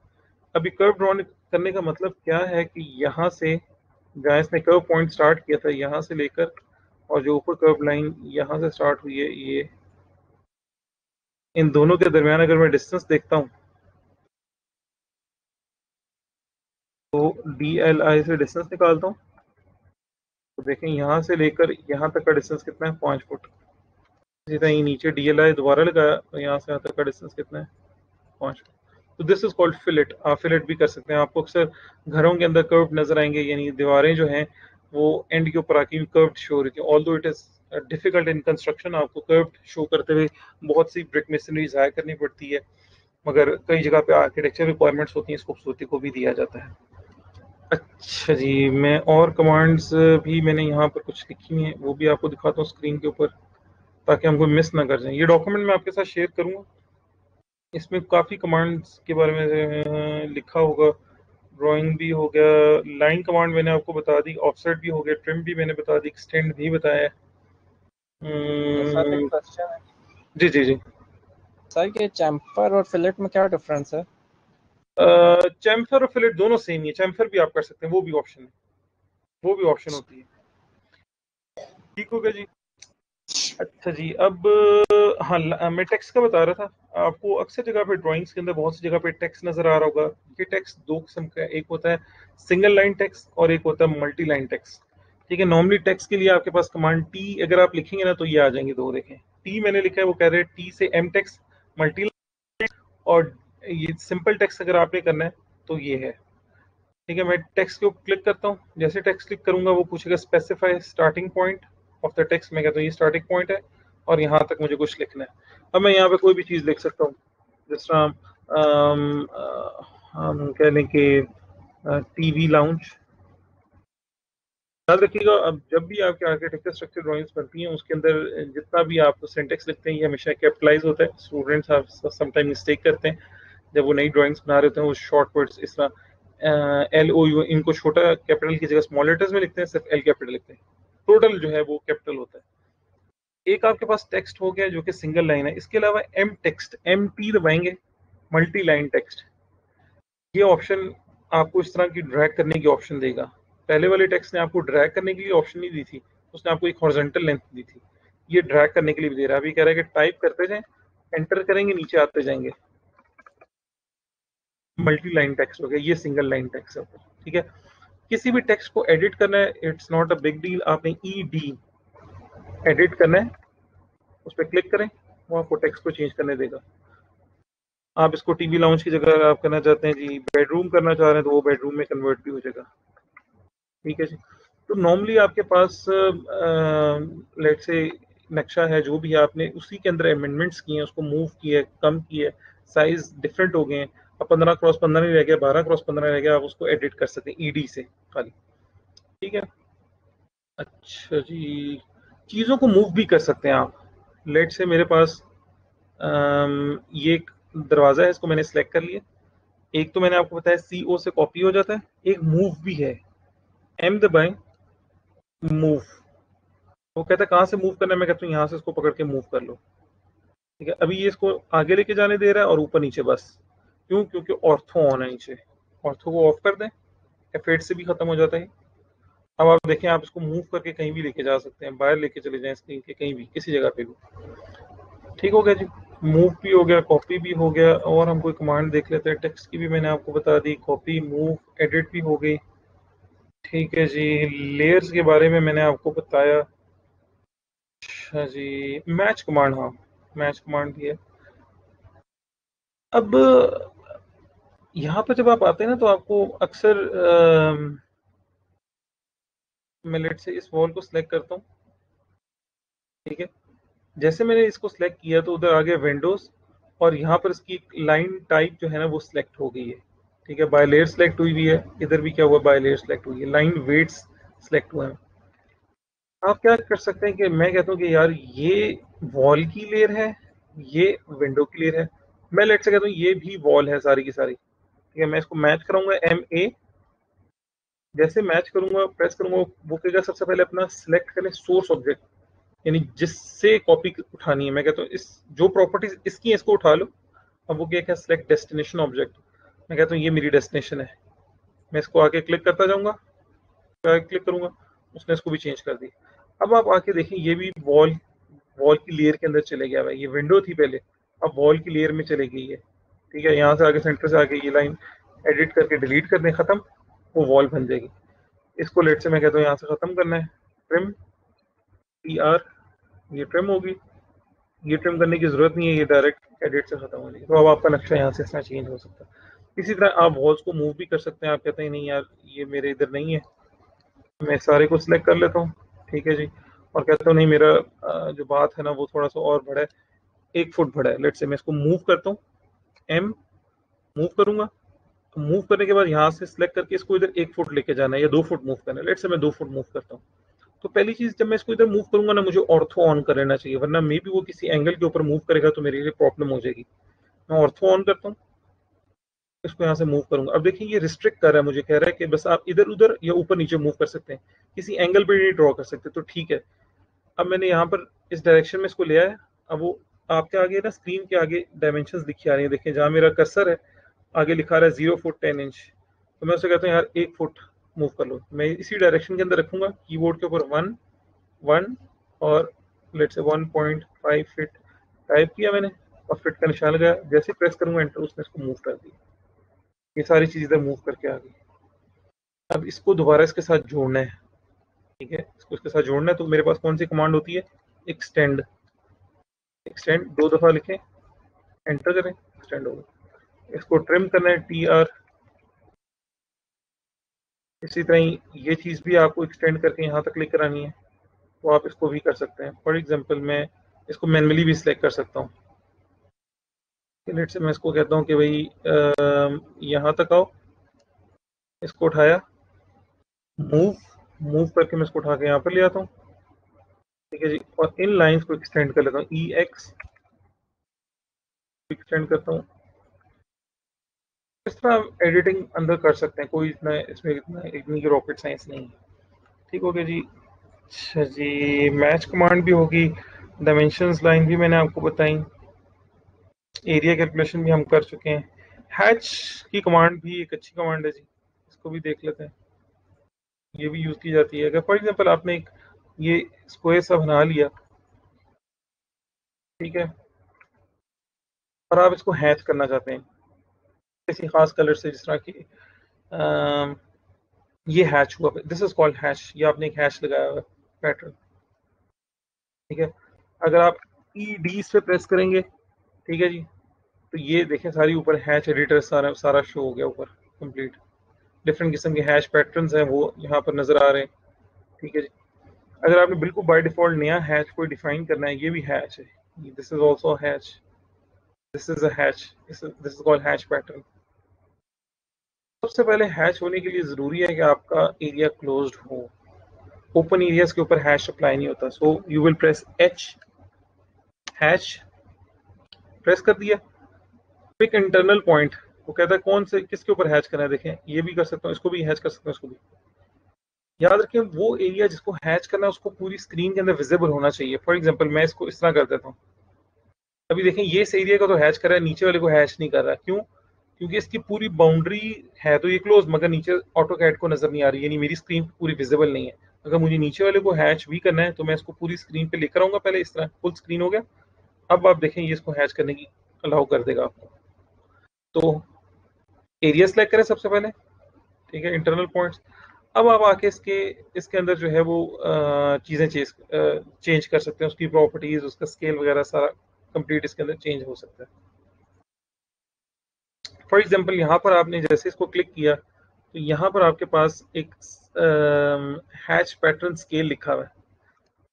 अभी कर्व ड्रॉ करने का मतलब क्या है कि यहाँ से जहाँ इसने कर्व पॉइंट स्टार्ट किया था, यहाँ से लेकर और जो ऊपर कर्व लाइन यहाँ से स्टार्ट हुई है, ये इन दोनों के दरमियान अगर मैं डिस्टेंस देखता हूँ तो DLI से डिस्टेंस निकालता हूँ, तो देखें यहाँ से लेकर यहाँ तक का डिस्टेंस कितना है, 5 फुट। इसी तरह नीचे DLI दोबारा लगाया तो यहाँ से यहाँ तक का डिस्टेंस कितना है, 5 फुट। तो दिस इज कॉल्ड फिलेट। आप फिलेट भी कर सकते हैं। आपको अक्सर घरों के अंदर कर्व नजर आएंगे, यानी दीवारें जो हैं वो एंड के ऊपर आके कर्व्ड शो हो रही थी। Although it is difficult in construction, आपको कर्व्ड शो करते हुए बहुत सी ब्रिक मेसनरी ज़ाया करनी पड़ती है, मगर कई जगह पे आर्किटेक्चर रिक्वायरमेंट्स होती हैं, इस खूबसूरती को भी दिया जाता है। अच्छा जी, मैं और कमांड्स भी मैंने यहाँ पर कुछ लिखी हैं, वो भी आपको दिखाता हूँ स्क्रीन के ऊपर, ताकि हमको मिस ना कर जाए। ये डॉक्यूमेंट मैं आपके साथ शेयर करूँगा, इसमें काफ़ी कमांड्स के बारे में लिखा होगा। ड्राइंग भी हो गया, लाइन कमांड मैंने आपको बता दी, ऑफसेट भी हो गया, ट्रिम भी मैंने बता दी, एक्सटेंड भी बताया। सर एक क्वेश्चन है। जी जी जी सर ये चैम्फर और फिलेट में क्या डिफरेंस है? चैम्फर और फिलेट दोनों सेम ही है। चैम्फर भी आप कर सकते हैं, वो भी ऑप्शन है, वो भी ऑप्शन होती है। ठीक हो गया जी। अच्छा जी, अब हाँ, मैं टेक्स्ट का बता रहा था आपको। अक्सर जगह पे ड्राइंग्स के अंदर बहुत सी जगह पे टेक्स्ट नजर आ रहा होगा। ये टेक्स्ट दो किस्म का है, एक होता है सिंगल लाइन टेक्स्ट और एक होता है मल्टी लाइन टेक्स्ट। ठीक है, नॉर्मली टेक्स्ट के लिए आपके पास कमांड टी अगर आप लिखेंगे ना तो ये आ जाएंगे दो, देखें टी मैंने लिखा है, वो कह रहे हैं टी से एम टेक्स्ट मल्टी, और ये सिंपल टेक्स्ट अगर आपने करना है तो ये है। ठीक है, मैं टेक्स्ट के ऊपर क्लिक करता हूँ, जैसे टेक्स्ट क्लिक करूंगा वो पूछेगा specify starting point of the text. मैं कहता हूँ ये स्टार्टिंग पॉइंट है और यहाँ तक मुझे कुछ लिखना है। अब मैं यहाँ पे कोई भी चीज़ लिख सकता हूँ, जिस तरह हम कह लें कि टीवी लाउंज। याद रखिएगा, अब जब भी आपके आर्किटेक्चर स्ट्रक्चर ड्राइंग्स बनती हैं उसके अंदर जितना भी आप सिंटेक्स लिखते हैं ये हमेशा कैपिटलाइज होता है। स्टूडेंट्स समटाइम मिस्टेक करते हैं जब वो नई ड्राइंग्स बना रहे होते हैं, वो शॉर्ट वर्ड्स इस तरह एल ओ यू, इनको छोटा कैपिटल की जगह स्मॉल लेटर्स में लिखते हैं, सिर्फ एल कैपिटल लिखते हैं, टोटल जो है वो कैपिटल होता है। एक आपके पास टेक्स्ट हो गया जो कि सिंगल लाइन है। इसके अलावा एम टेक्स्ट, एम टी दबाएंगे, मल्टी लाइन टेक्स्ट। ये ऑप्शन आपको इस तरह की ड्रैग करने की ऑप्शन देगा। पहले वाले टेक्स्ट ने आपको ड्रैग करने के लिए ऑप्शन नहीं दी थी, उसने आपको एक हॉरिजॉन्टल लेंथ दी थी। ये ड्रैग करने के लिए भी दे रहा है। अभी कह रहा है कि टाइप करते जाएं, एंटर करेंगे नीचे आते जाएंगे। मल्टी लाइन टेक्स्ट हो गया, ये सिंगल लाइन टेक्स्ट है। ठीक है, किसी भी टेक्स्ट को एडिट करना है, it's not a big deal. आपने ई डी एडिट करना है, उस पर क्लिक करें, वो आपको टेक्स्ट को चेंज करने देगा। आप इसको टीवी लाउंज की जगह अगर आप करना चाहते हैं जी, बेडरूम करना चाह रहे हैं तो वो बेडरूम में कन्वर्ट भी हो जाएगा। ठीक है जी। तो नॉर्मली आपके पास लेट से नक्शा है जो भी है, आपने उसी के अंदर अमेंडमेंट्स किए हैं, उसको मूव किया है, कम किया है, साइज डिफरेंट हो गए हैं। अब 15x15 नहीं रह गया, 12x15 रह गया, आप उसको एडिट कर सकते हैं ईडी से खाली। ठीक है, अच्छा जी, चीज़ों को मूव भी कर सकते हैं आप। लेट से मेरे पास ये एक दरवाज़ा है, इसको मैंने सेलेक्ट कर लिया। एक तो मैंने आपको बताया CO से कॉपी हो जाता है, एक मूव भी है। एम दबाएं, मूव। वो कहता है कहाँ से मूव करना है, मैं कहता हूँ यहाँ से इसको पकड़ के मूव कर लो। ठीक है, अभी ये इसको आगे लेके जाने दे रहा है और ऊपर नीचे बस। क्यों? क्योंकि ऑर्थो ऑन है नीचे। ऑर्थो को ऑफ कर दें, एफेट से भी खत्म हो जाता है। अब आप देखें, आप इसको मूव करके कहीं भी लेके जा सकते हैं, बाहर लेके चले जाएं स्क्रीन के कहीं भी, किसी जगह पे भी। ठीक हो गया जी, मूव भी हो गया, कॉपी भी हो गया। और हम कोई कमांड देख लेते हैं। टेक्स्ट की भी मैंने आपको बता दी, कॉपी, मूव, एडिट भी हो गई। ठीक है जी, लेयर्स के बारे में मैंने आपको बताया। अच्छा जी, मैच कमांड, हाँ मैच कमांड भी है। अब यहाँ पर जब आप आते हैं ना तो आपको अक्सर मैं लेट से इस वॉल को सिलेक्ट करता हूँ। ठीक है, जैसे मैंने इसको सिलेक्ट किया तो उधर आ गया विंडोज, और यहाँ पर इसकी लाइन टाइप जो है ना वो सिलेक्ट हो गई है। ठीक है, बाय लेयर सिलेक्ट हुई हुई है। इधर भी क्या हुआ, बाय लेयर सिलेक्ट हुई है, लाइन वेट्स सिलेक्ट हुए हैं। आप क्या कर सकते हैं कि मैं कहता हूँ कि यार ये वॉल की लेयर है, ये विंडो की लेयर है। मैं लेट से कहता हूँ ये भी वॉल है सारी की सारी। ठीक है, मैं इसको मैच कराऊंगा MA। जैसे मैच करूंगा, प्रेस करूंगा, वो कहेगा सबसे पहले अपना सिलेक्ट करें सोर्स ऑब्जेक्ट, यानी जिससे कॉपी उठानी है। मैं कहता हूँ इस जो प्रॉपर्टीज इसकी है इसको उठा लो। अब वो क्या सिलेक्ट डेस्टिनेशन ऑब्जेक्ट, मैं कहता हूँ ये मेरी डेस्टिनेशन है। मैं इसको आके क्लिक करता जाऊंगा, क्लिक करूंगा, उसने इसको भी चेंज कर दी। अब आप आके देखिए, ये भी वॉल वॉल की लेयर के अंदर चले गया है। ये विंडो थी पहले, अब वॉल की लेयर में चले गई है। ठीक है, यहाँ से आगे सेंटर से आगे ये लाइन एडिट करके डिलीट कर दें, खत्म, वो वॉल बन जाएगी। इसको लेट से मैं कहता हूँ यहाँ से खत्म करना है, ट्रिम, TR, ये ट्रिम होगी। ये ट्रिम करने की जरूरत नहीं है, ये डायरेक्ट एडिट से खत्म हो जाएगी। तो अब आपका नक्शा यहाँ से इस तरह चेंज हो सकता है। इसी तरह आप वॉल्स को मूव भी कर सकते हैं। आप कहते हैं नहीं यार ये मेरे इधर नहीं है, मैं सारे को सिलेक्ट कर लेता हूँ, ठीक है जी, और कहता हूँ नहीं मेरा जो बात है ना वो थोड़ा सा और बड़ा है, 1 फुट बड़ा है। लेट से मैं इसको मूव करता हूँ, एम मूव करूंगा, तो मूव करने के बाद यहाँ से सिलेक्ट करके इसको इधर 1 फुट लेके जाना है या 2 फुट मूव करना है। लेट से मैं 2 फुट मूव करता हूँ। तो पहली चीज जब मैं इसको इधर मूव करूंगा ना, मुझे ऑर्थो ऑन कर लेना चाहिए, वरना मे बी वो किसी एंगल के ऊपर मूव करेगा तो मेरे लिए प्रॉब्लम हो जाएगी। मैं ऑर्थो ऑन करता हूँ, इसको यहाँ से मूव करूंगा। अब देखिए ये रिस्ट्रिक्ट कर रहा है, मुझे कह रहा है कि बस आप इधर उधर या ऊपर नीचे मूव कर सकते हैं, किसी एंगल पे नहीं ड्रॉ कर सकते। तो ठीक है, अब मैंने यहाँ पर इस डायरेक्शन में इसको लिया है। अब वो आपके आगे ना स्क्रीन के आगे डायमेंशन लिखी आ रही है, देखिए जहाँ मेरा कर्सर है आगे लिखा रहा है 0 फुट 10 इंच। तो मैं उससे कहता हूँ यार 1 फुट मूव कर लो, मैं इसी डायरेक्शन के अंदर रखूंगा, कीबोर्ड के ऊपर 1 1 और लेट से 1.5 फीट टाइप किया मैंने और फिट का निशान लगाया। जैसे प्रेस करूंगा एंटर, उसने इसको मूव कर दिया, ये सारी चीज इधर मूव करके आ गई। अब इसको दोबारा इसके साथ जोड़ना है, ठीक है, इसको इसके साथ जोड़ना है। तो मेरे पास कौन सी कमांड होती है, एक्सटेंड। एक्सटेंड 2 दफा लिखें, एंटर करें, एक्सटेंड होगा। इसको ट्रिम करना है, TR। इसी तरह ये चीज भी आपको एक्सटेंड करके यहाँ तक लेकर आनी है, तो आप इसको भी कर सकते हैं। फॉर एग्जांपल मैं इसको मैनुअली भी सिलेक्ट कर सकता हूँ। लेट से मैं इसको कहता हूँ कि भाई यहाँ तक आओ, इसको उठाया, मूव मूव करके मैं इसको उठा के यहाँ पर ले आता हूँ, ठीक है जी, और इन लाइंस को एक्सटेंड कर लेता हूँ, EX एक्सटेंड करता हूँ। इस तरह एडिटिंग अंदर कर सकते हैं, कोई इतना इसमें इतनी की रॉकेट साइंस नहीं है। ठीक हो गया जी। अच्छा जी, मैच कमांड भी होगी, डायमेंशंस लाइन भी मैंने आपको बताई, एरिया कैलकुलेशन भी हम कर चुके हैं। हैच की कमांड भी एक अच्छी कमांड है जी, इसको भी देख लेते हैं। ये भी यूज की जाती है अगर फॉर एग्जांपल आपने एक ये स्क्वायर सा बना लिया, ठीक है, और आप इसको हैच करना चाहते हैं किसी खास कलर से, जिस तरह की ये हैच हुआ, दिस इज कॉल्ड हैच, ये आपने एक हैच लगाया हुआ पैटर्न, ठीक है। अगर आप ED पे प्रेस करेंगे, ठीक है जी, तो ये देखें सारी ऊपर हैच एडिटर सारा सारा शो हो गया ऊपर कंप्लीट। डिफरेंट किस्म के हैच पैटर्न्स हैं वो यहाँ पर नजर आ रहे हैं, ठीक है जी। अगर आपने बिल्कुल बाय डिफॉल्ट नया हैच कोई डिफाइन करना है, ये भी हैच है, this is also hatch, this is a hatch, this is called hatch pattern. सबसे पहले हैच होने के लिए जरूरी है कि आपका एरिया क्लोज्ड हो, ओपन एरियाज के ऊपर हैश अप्लाई नहीं होता। So you will press H, hash press कर दिया, पिक इंटरनल पॉइंट, वो कहता है कौन से किसके ऊपर हैच करना है। देखें ये भी कर सकता हूँ, इसको भी हैच कर सकता हूँ, इसको भी। याद रखें वो एरिया जिसको हैच करना है उसको पूरी स्क्रीन के अंदर विजिबल होना चाहिए। फॉर एग्जांपल मैं इसको इस तरह कर देता हूँ, अभी देखें ये इस एरिया का तो हैच कर रहा है, नीचे वाले को हैच नहीं कर रहा। क्यों? क्योंकि इसकी पूरी बाउंड्री है तो ये क्लोज, मगर नीचे ऑटो कैड को नजर नहीं आ रही, यानी मेरी स्क्रीन पूरी विजिबल नहीं है। अगर मुझे नीचे वाले को हैच भी करना है तो मैं इसको पूरी स्क्रीन पे लेकर आऊंगा, पहले इस तरह फुल स्क्रीन हो गया। अब आप देखें ये इसको हैच करने की अलाउ कर देगा आपको। तो एरिया सेलेक्ट करें सबसे पहले, ठीक है, इंटरनल पॉइंट्स। अब आप आके इसके इसके अंदर जो है वो चीज़ें चेंज कर सकते हैं, उसकी प्रॉपर्टीज, उसका स्केल वगैरह सारा कंप्लीट इसके अंदर चेंज हो सकता है। फॉर एग्जांपल यहाँ पर आपने जैसे इसको क्लिक किया तो यहाँ पर आपके पास एक हैच पैटर्न स्केल लिखा हुआ है।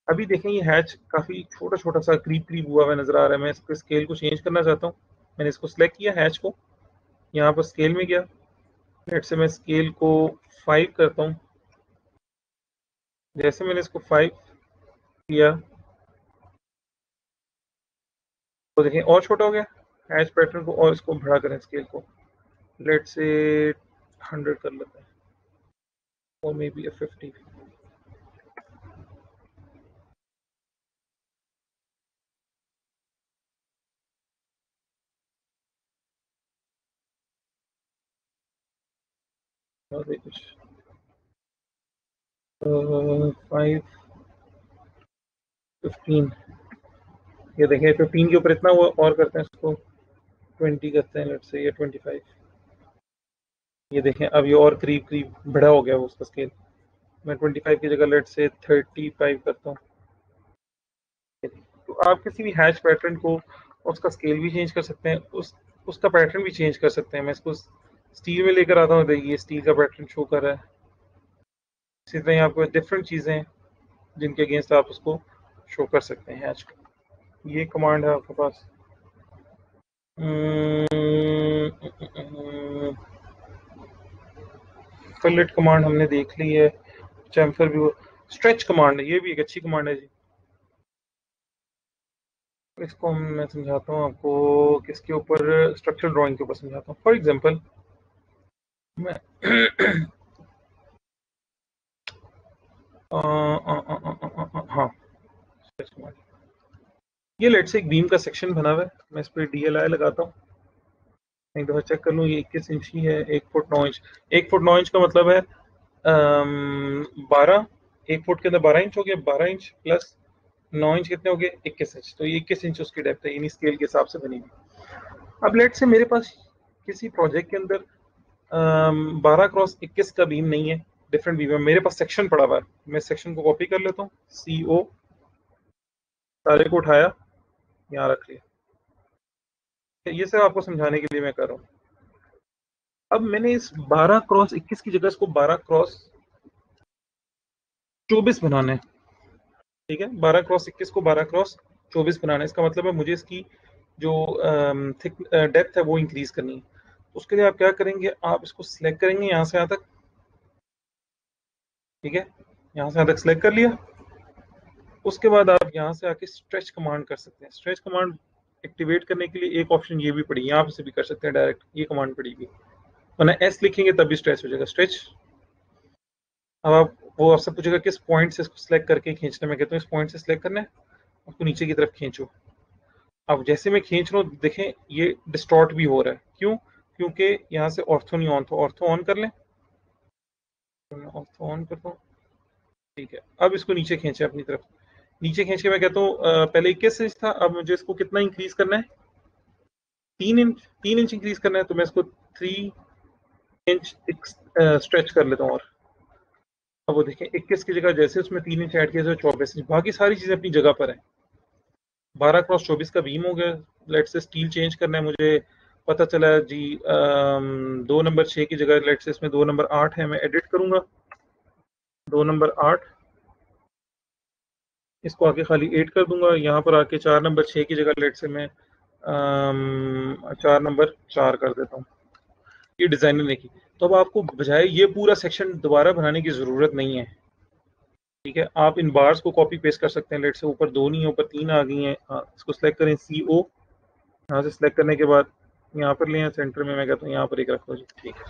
अभी देखें ये हैच काफ़ी छोटा छोटा सा क्रीप क्रीप हुआ हुआ नजर आ रहा है। मैं इसके स्केल को चेंज करना चाहता हूँ, मैंने इसको सिलेक्ट किया हैच को, यहाँ पर स्केल में गया, लेट से मैं स्केल को 5 करता हूँ। जैसे मैंने इसको 5 किया तो देखें और छोटा हो गया हैच पैटर्न को, और इसको बड़ा करें स्केल को, लेट से 100 कर लेते हैं, और मे बी 50। और कुछ 5 15, ये देखें 15 के ऊपर इतना हुआ, और करते हैं इसको 20 करते हैं, लेट से ये 25। ये देखें अब ये और करीब करीब बड़ा हो गया वो उसका स्केल। मैं 25 की जगह लेट से 35 करता हूँ। तो आप किसी भी हैच पैटर्न को उसका स्केल भी चेंज कर सकते हैं, उसका पैटर्न भी चेंज कर सकते हैं। मैं इसको स्टील में लेकर आता हूँ, देखिए स्टील का पैटर्न शो कर रहा है, इसी तरह आपको डिफरेंट चीज़ें हैं जिनके अगेंस्ट आप उसको शो कर सकते हैं आजकल। ये कमांड है आपके पास। फिलेट कमांड हमने देख ली है, चैम्फर भी। स्ट्रेच कमांड है, ये भी एक अच्छी कमांड है जी। इसको मैं समझाता हूँ आपको, किसके ऊपर, स्ट्रक्चरल ड्राइंग के ऊपर समझाता हूँ। फॉर एग्जांपल मैं हाँ, स्ट्रेच कमांड। ये लेट से एक बीम का सेक्शन बना हुआ है, मैं इस पर DLI लगाता हूँ, एक दफा चेक कर लूँ। ये 21 इंच ही है, 1 फुट 9 इंच। 1 फुट 9 इंच का मतलब है 12, 1 फुट के अंदर 12 इंच हो गया, 12 इंच प्लस 9 इंच कितने हो गए, 21 इंच। तो ये 21 इंच उसकी डेप्थ है, यानी स्केल के हिसाब से बनी हुई। अब लेट से मेरे पास किसी प्रोजेक्ट के अंदर 12x21 का बीम नहीं है, डिफरेंट बीम है, मेरे पास सेक्शन पड़ा हुआ है। मैं सेक्शन को कॉपी कर लेता हूँ, CO, सारे को उठाया, यहाँ रख लिया। ये सब आपको समझाने के लिए मैं कर रहा हूँ। अब मैंने इस 12x21 की जगह इसको 12x24 बनाना है, ठीक है। 12x21 को 12x24 बनाना है। इसका मतलब है मुझे इसकी जो थिक डेप्थ है वो इंक्रीज करनी है। तो उसके लिए आप क्या करेंगे, आप इसको सिलेक्ट करेंगे यहाँ से यहाँ तक, ठीक है, यहाँ से यहाँ तक सिलेक्ट कर लिया। उसके बाद आप यहाँ से आके स्ट्रेच कमांड कर सकते हैं। स्ट्रेच कमांड एक्टिवेट करने के लिए एक ऑप्शन ये भी पड़ी, यहाँ से भी कर सकते हैं डायरेक्ट, ये कमांड पड़ेगी, वरना S लिखेंगे तब भी स्ट्रेच हो जाएगा, स्ट्रेच। अब आप, वो आपसे पूछेगा किस पॉइंट से इसको सिलेक्ट करके खींचना, मैं कहता हूँ इस पॉइंट से सिलेक्ट करना है, उसको नीचे की तरफ खींचो। अब जैसे मैं खींच रहा हूँ देखें ये डिस्टॉर्ट भी हो रहा है, क्यों? क्योंकि यहाँ से ऑर्थो नहीं ऑन, तो ऑर्थो ऑन कर लें, ऑर्थो ऑन करता हूँ, ठीक है। अब इसको नीचे खींचे अपनी तरफ, नीचे खींच के मैं कहता हूँ पहले 21 इंच था, अब मुझे इसको कितना इंक्रीज करना है, 3 इंच इंक्रीज करना है। तो मैं इसको 3 इंच स्ट्रेच कर लेता हूँ। और अब वो देखें 21 की जगह जैसे उसमें 3 इंच ऐड किया तो 24 इंच, बाकी सारी चीजें अपनी जगह पर है। 12x24 का बीम हो गया। लेट से स्टील चेंज करना है मुझे, पता चला जी 2 नंबर 6 की जगह लेट से इसमें 2 नंबर 8 है, मैं एडिट करूंगा 2 नंबर 8, इसको आके खाली 8 कर दूंगा। यहाँ पर आके 4 नंबर 6 की जगह लेट से मैं 4 नंबर 4 कर देता हूँ। ये डिजाइनर ने की। तो अब आपको बजाय ये पूरा सेक्शन दोबारा बनाने की जरूरत नहीं है, ठीक है। आप इन बार्स को कॉपी पेस्ट कर सकते हैं। लेट से ऊपर 2 नहीं है, ऊपर 3 आ गई हैं। इसको सिलेक्ट करें CO, यहाँ से सिलेक्ट करने के बाद यहाँ पर लें सेंटर में, मैं कहता हूँ यहाँ पर एक रखो जी, ठीक है।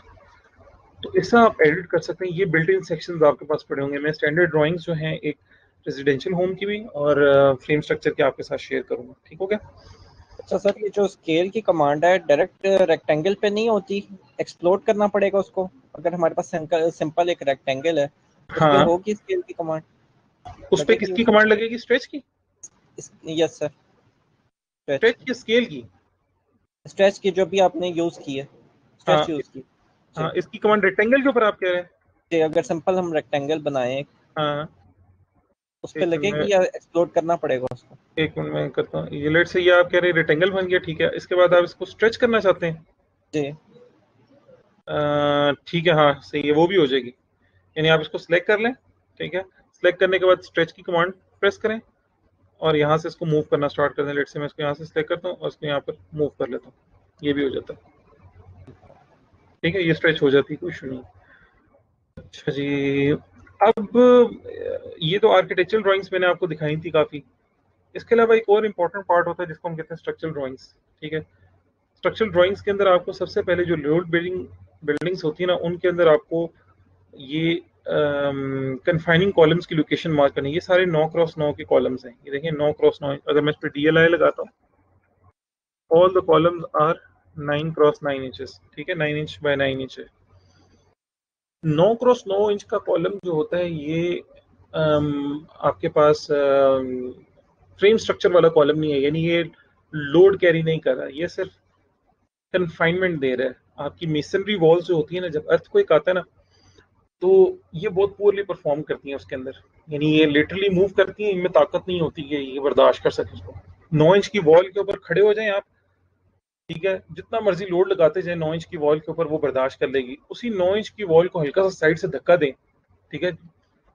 तो ऐसा आप एडिट कर सकते हैं। ये बिल्ट इन सेक्शंस आपके पास पड़े होंगे। मैं स्टैंडर्ड ड्राइंग्स जो हैं एक रेजिडेंशियल होम की भी और फ्रेम स्ट्रक्चर के आपके साथ शेयर करूंगा, ठीक हो गया। अच्छा सर, ये जो स्केल की कमांड है डायरेक्ट रेक्टेंगल पे नहीं होती, एक्सप्लोड करना पड़ेगा उसको? अगर हमारे पास सिंपल एक रेक्टेंगल है उस पे हाँ, होगी स्केल की कमांड? उस पर किसकी कमांड लगेगी, स्ट्रेच की? यस सर, स्ट्रेच की, स्केल की? स्ट्रेच की जो भी आपने यूज की है, हाँ, स्ट्रेच यूज की जी। हाँ, इसकी कमांड रेक्टेंगल के ऊपर आप कह रहे हैं? जी, अगर सिंपल हम रेक्टेंगल बनाएं हाँ, उस पे एक मिनट में, लगेगी या एक्सप्लोड करना पड़ेगा उसको? एक मिनट में करता हूँ। ये लेट से ये आप कह रहे हैं रेक्टेंगल बन गया, ठीक है। इसके बाद आप इसको स्ट्रेच करना चाहते हैं, जी ठीक है, हाँ सही है, वो भी हो जाएगी। यानी आप इसको सिलेक्ट कर लें, ठीक है। सिलेक्ट करने के बाद स्ट्रेच की कमांड प्रेस करें और यहाँ से इसको मूव करना स्टार्ट कर दें। लेट से मैं इसको यहाँ से सिलेक्ट करता हूँ और इसको यहाँ पर मूव कर लेता हूँ, ये भी हो जाता है, ठीक है। ये स्ट्रेच हो जाती है, कोई इशू नहीं। अच्छा जी, अब ये तो आर्किटेक्चरल ड्राइंग्स मैंने आपको दिखाई थी काफ़ी। इसके अलावा एक और इम्पॉर्टेंट पार्ट होता है जिसको हम कहते हैं स्ट्रक्चरल ड्राइंग्स, ठीक है। स्ट्रक्चरल ड्राइंग्स के अंदर आपको सबसे पहले जो लोड बिल्डिंग्स होती है ना, उनके अंदर आपको ये कन्फाइनिंग कॉलम्स की लोकेशन मार्क करनी है। ये सारे 9x9 के कॉलम्स हैं, ये देखिए 9x9। अगर मैं इस पर DLI लगाता हूँ, all the columns are 9x9 inches, ठीक है, 9 इंच बाय 9 इंच है। 9x9 इंच का कॉलम जो होता है ये आपके पास फ्रेम स्ट्रक्चर वाला कॉलम नहीं है, यानी ये लोड कैरी नहीं कर रहा, ये सिर्फ कन्फाइनमेंट दे रहा है। आपकी मेसनरी वॉल्स जो होती है ना, जब अर्थक्वेक आता है ना, तो ये बहुत पुअरली परफॉर्म करती हैं उसके अंदर, यानी ये लिटरली मूव करती हैं, इनमें ताकत नहीं होती कि ये बर्दाश्त कर सके उसको। 9 इंच की वॉल के ऊपर खड़े हो जाएं आप, ठीक है, जितना मर्जी लोड लगाते जाए 9 इंच की वॉल के ऊपर वो बर्दाश्त कर लेगी। उसी 9 इंच की वॉल को हल्का सा साइड से धक्का दें, ठीक है,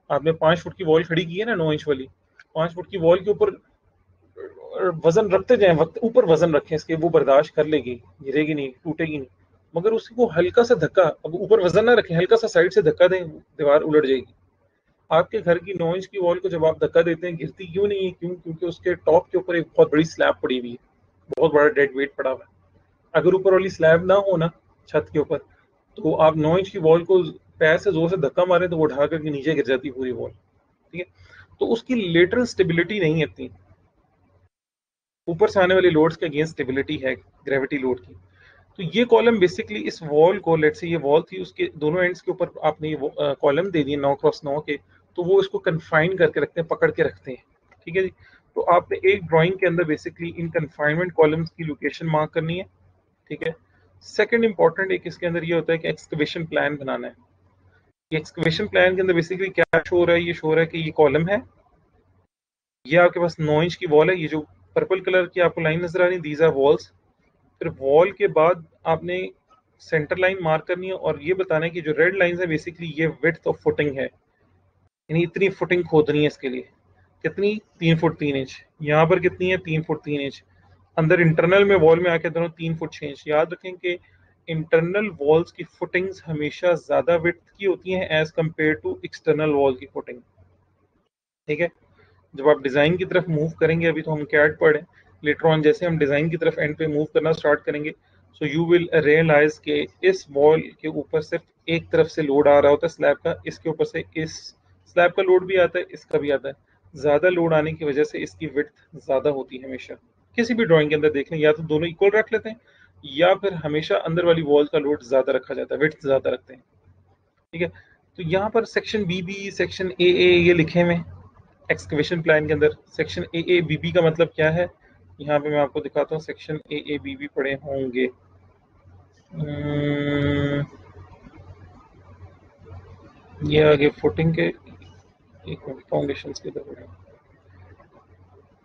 आपने 5 फुट की वॉल खड़ी की है ना 9 इंच वाली, 5 फुट की वॉल के ऊपर वजन रखते जाएं, वक्त ऊपर वजन रखें इसके, वो बर्दाश्त कर लेगी, गिरेगी नहीं, टूटेगी नहीं। मगर उसको हल्का सा धक्का, अब ऊपर वजन ना रखें, हल्का सा साइड से धक्का दें, दीवार उलट जाएगी। आपके घर की 9 इंच की वॉल को जब आप धक्का देते हैं, गिरती क्यों नहीं है? क्यों? क्योंकि उसके टॉप के ऊपर एक बहुत बड़ी स्लैब पड़ी हुई है, बहुत बड़ा डेड वेट पड़ा हुआ है। अगर ऊपर वाली स्लैब ना हो ना छत के ऊपर, तो आप 9 इंच की वॉल को पैर से जोर से धक्का मारें तो वो ढा करके नीचे गिर जाती है पूरी वॉल। ठीक है, तो उसकी लेटरल स्टेबिलिटी नहीं है इतनी, ऊपर से आने वाले लोड्स के अगेंस्ट स्टेबिलिटी है ग्रेविटी लोड की। तो ये कॉलम बेसिकली इस वॉल को, लेट्स से ये वॉल थी, उसके दोनों एंड्स के ऊपर आपने ये कॉलम दे दिए 9x9 के, तो वो इसको कन्फाइन करके रखते हैं, पकड़ के रखते हैं। ठीक है जी, तो आपने एक ड्राइंग के अंदर बेसिकली इन कन्फाइनमेंट कॉलम्स की लोकेशन मार्क करनी है। ठीक है, सेकंड इंपॉर्टेंट एक इसके अंदर ये होता है कि एक्सकवेशन प्लान बनाना है। ये एक्सकवेशन प्लान के अंदर बेसिकली क्या शो हो रहा है? ये शो हो रहा है कि ये कॉलम है, ये आपके पास 9 इंच की वॉल है, ये जो पर्पल कलर की आपको लाइन नजर आ रही है, दीज आर वॉल्स। फिर वॉल के बाद आपने सेंटर लाइन मार्क करनी है, और ये बताना है कि जो रेड लाइन है बेसिकली ये विड्थ ऑफ फुटिंग है, यानी इतनी फुटिंग खोदनी है इसके लिए। कितनी? 3 फुट 3 इंच। यहाँ पर कितनी है? 3 फुट 3 इंच। अंदर इंटरनल में वॉल में आके दोनों 3 फुट 6 इंच। याद रखें कि इंटरनल वॉल्स की फुटिंग्स हमेशा ज्यादा विड्थ की होती हैं as compare to external wall की फुटिंग। ठीक है, जब आप डिजाइन की तरफ मूव करेंगे, अभी तो हम कैड पढ़े, लेटर ऑन जैसे हम डिजाइन की तरफ एंड पे मूव करना स्टार्ट करेंगे, सो यू विल रियलाइज के इस वॉल के ऊपर सिर्फ एक तरफ से लोड आ रहा होता है स्लैब का, इसके ऊपर से इस स्लैब का लोड भी आता है, इसका भी आता है। ज्यादा लोड आने की वजह से इसकी विड्थ ज्यादा होती है हमेशा। किसी भी ड्राइंग के अंदर देख लें, या तो दोनों इक्वल रख लेते हैं, या फिर हमेशा अंदर वाली वॉल का लोड ज्यादा रखा जाता है, विड्थ ज्यादा रखते हैं। ठीक है, तो यहाँ पर section B B, section A ये लिखे हुए एक्सकवेशन प्लान के अंदर। सेक्शन ए बी बी का मतलब क्या है, यहाँ पे मैं आपको दिखाता हूँ। सेक्शन ए बी बी पढ़े होंगे, ये आगे फुटिंग के, एक मिनट, फाउंडेशन के अंदर पढ़े।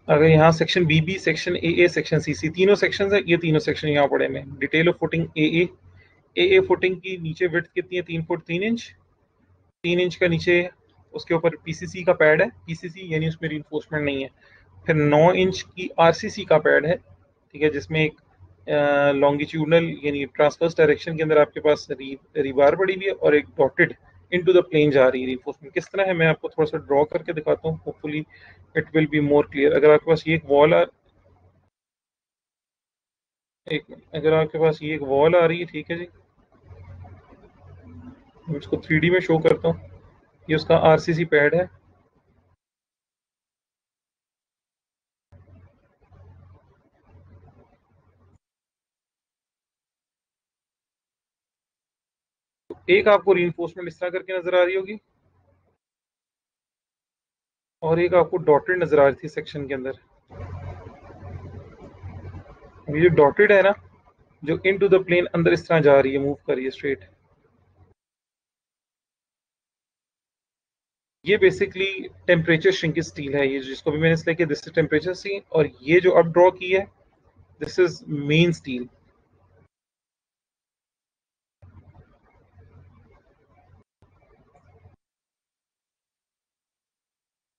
अगर यहाँ section B B, section A section C C, तीनों सेक्शन है, ये तीनों सेक्शन यहाँ पढ़े में। Detail of footing A footing की नीचे विड्थ कितनी है? 3 फुट 3 इंच। 3 इंच का नीचे उसके ऊपर पीसीसी का पैड है, पीसीसी यानी उसमें रिइंफोर्समेंट नहीं है। फिर 9 इंच की आरसीसी का पैड है, ठीक है, जिसमें एक लॉन्गिट्यूडनल यानी ट्रांसवर्स डायरेक्शन के अंदर आपके पास रिबार पड़ी हुई है, और एक डॉटेड इनटू द प्लेन जा रही है रिइंफोर्समेंट। किस तरह है मैं आपको थोड़ा सा ड्रॉ करके दिखाता हूँ, hopefully it will be more clear. अगर आपके पास ये एक वॉल अगर आपके पास ये एक वॉल आ रही है, ठीक है जी, मैं इसको 3D में शो करता हूँ। ये उसका आरसीसी पैड है, एक आपको रीइंफोर्समेंट इस तरह करके नजर आ रही होगी, और एक आपको डॉटेड नजर आ रही थी सेक्शन के अंदर। ये जो डॉटेड है ना, जो इनटू द प्लेन अंदर इस तरह जा रही है, मूव कर रही है स्ट्रेट, ये बेसिकली टेम्परेचर श्रिंकेज स्टील है। ये जिसको भी मैंने इसलिए कि दिस इज टेम्परेचर स्टील, और ये जो अब ड्रॉ की है दिस इज मेन स्टील।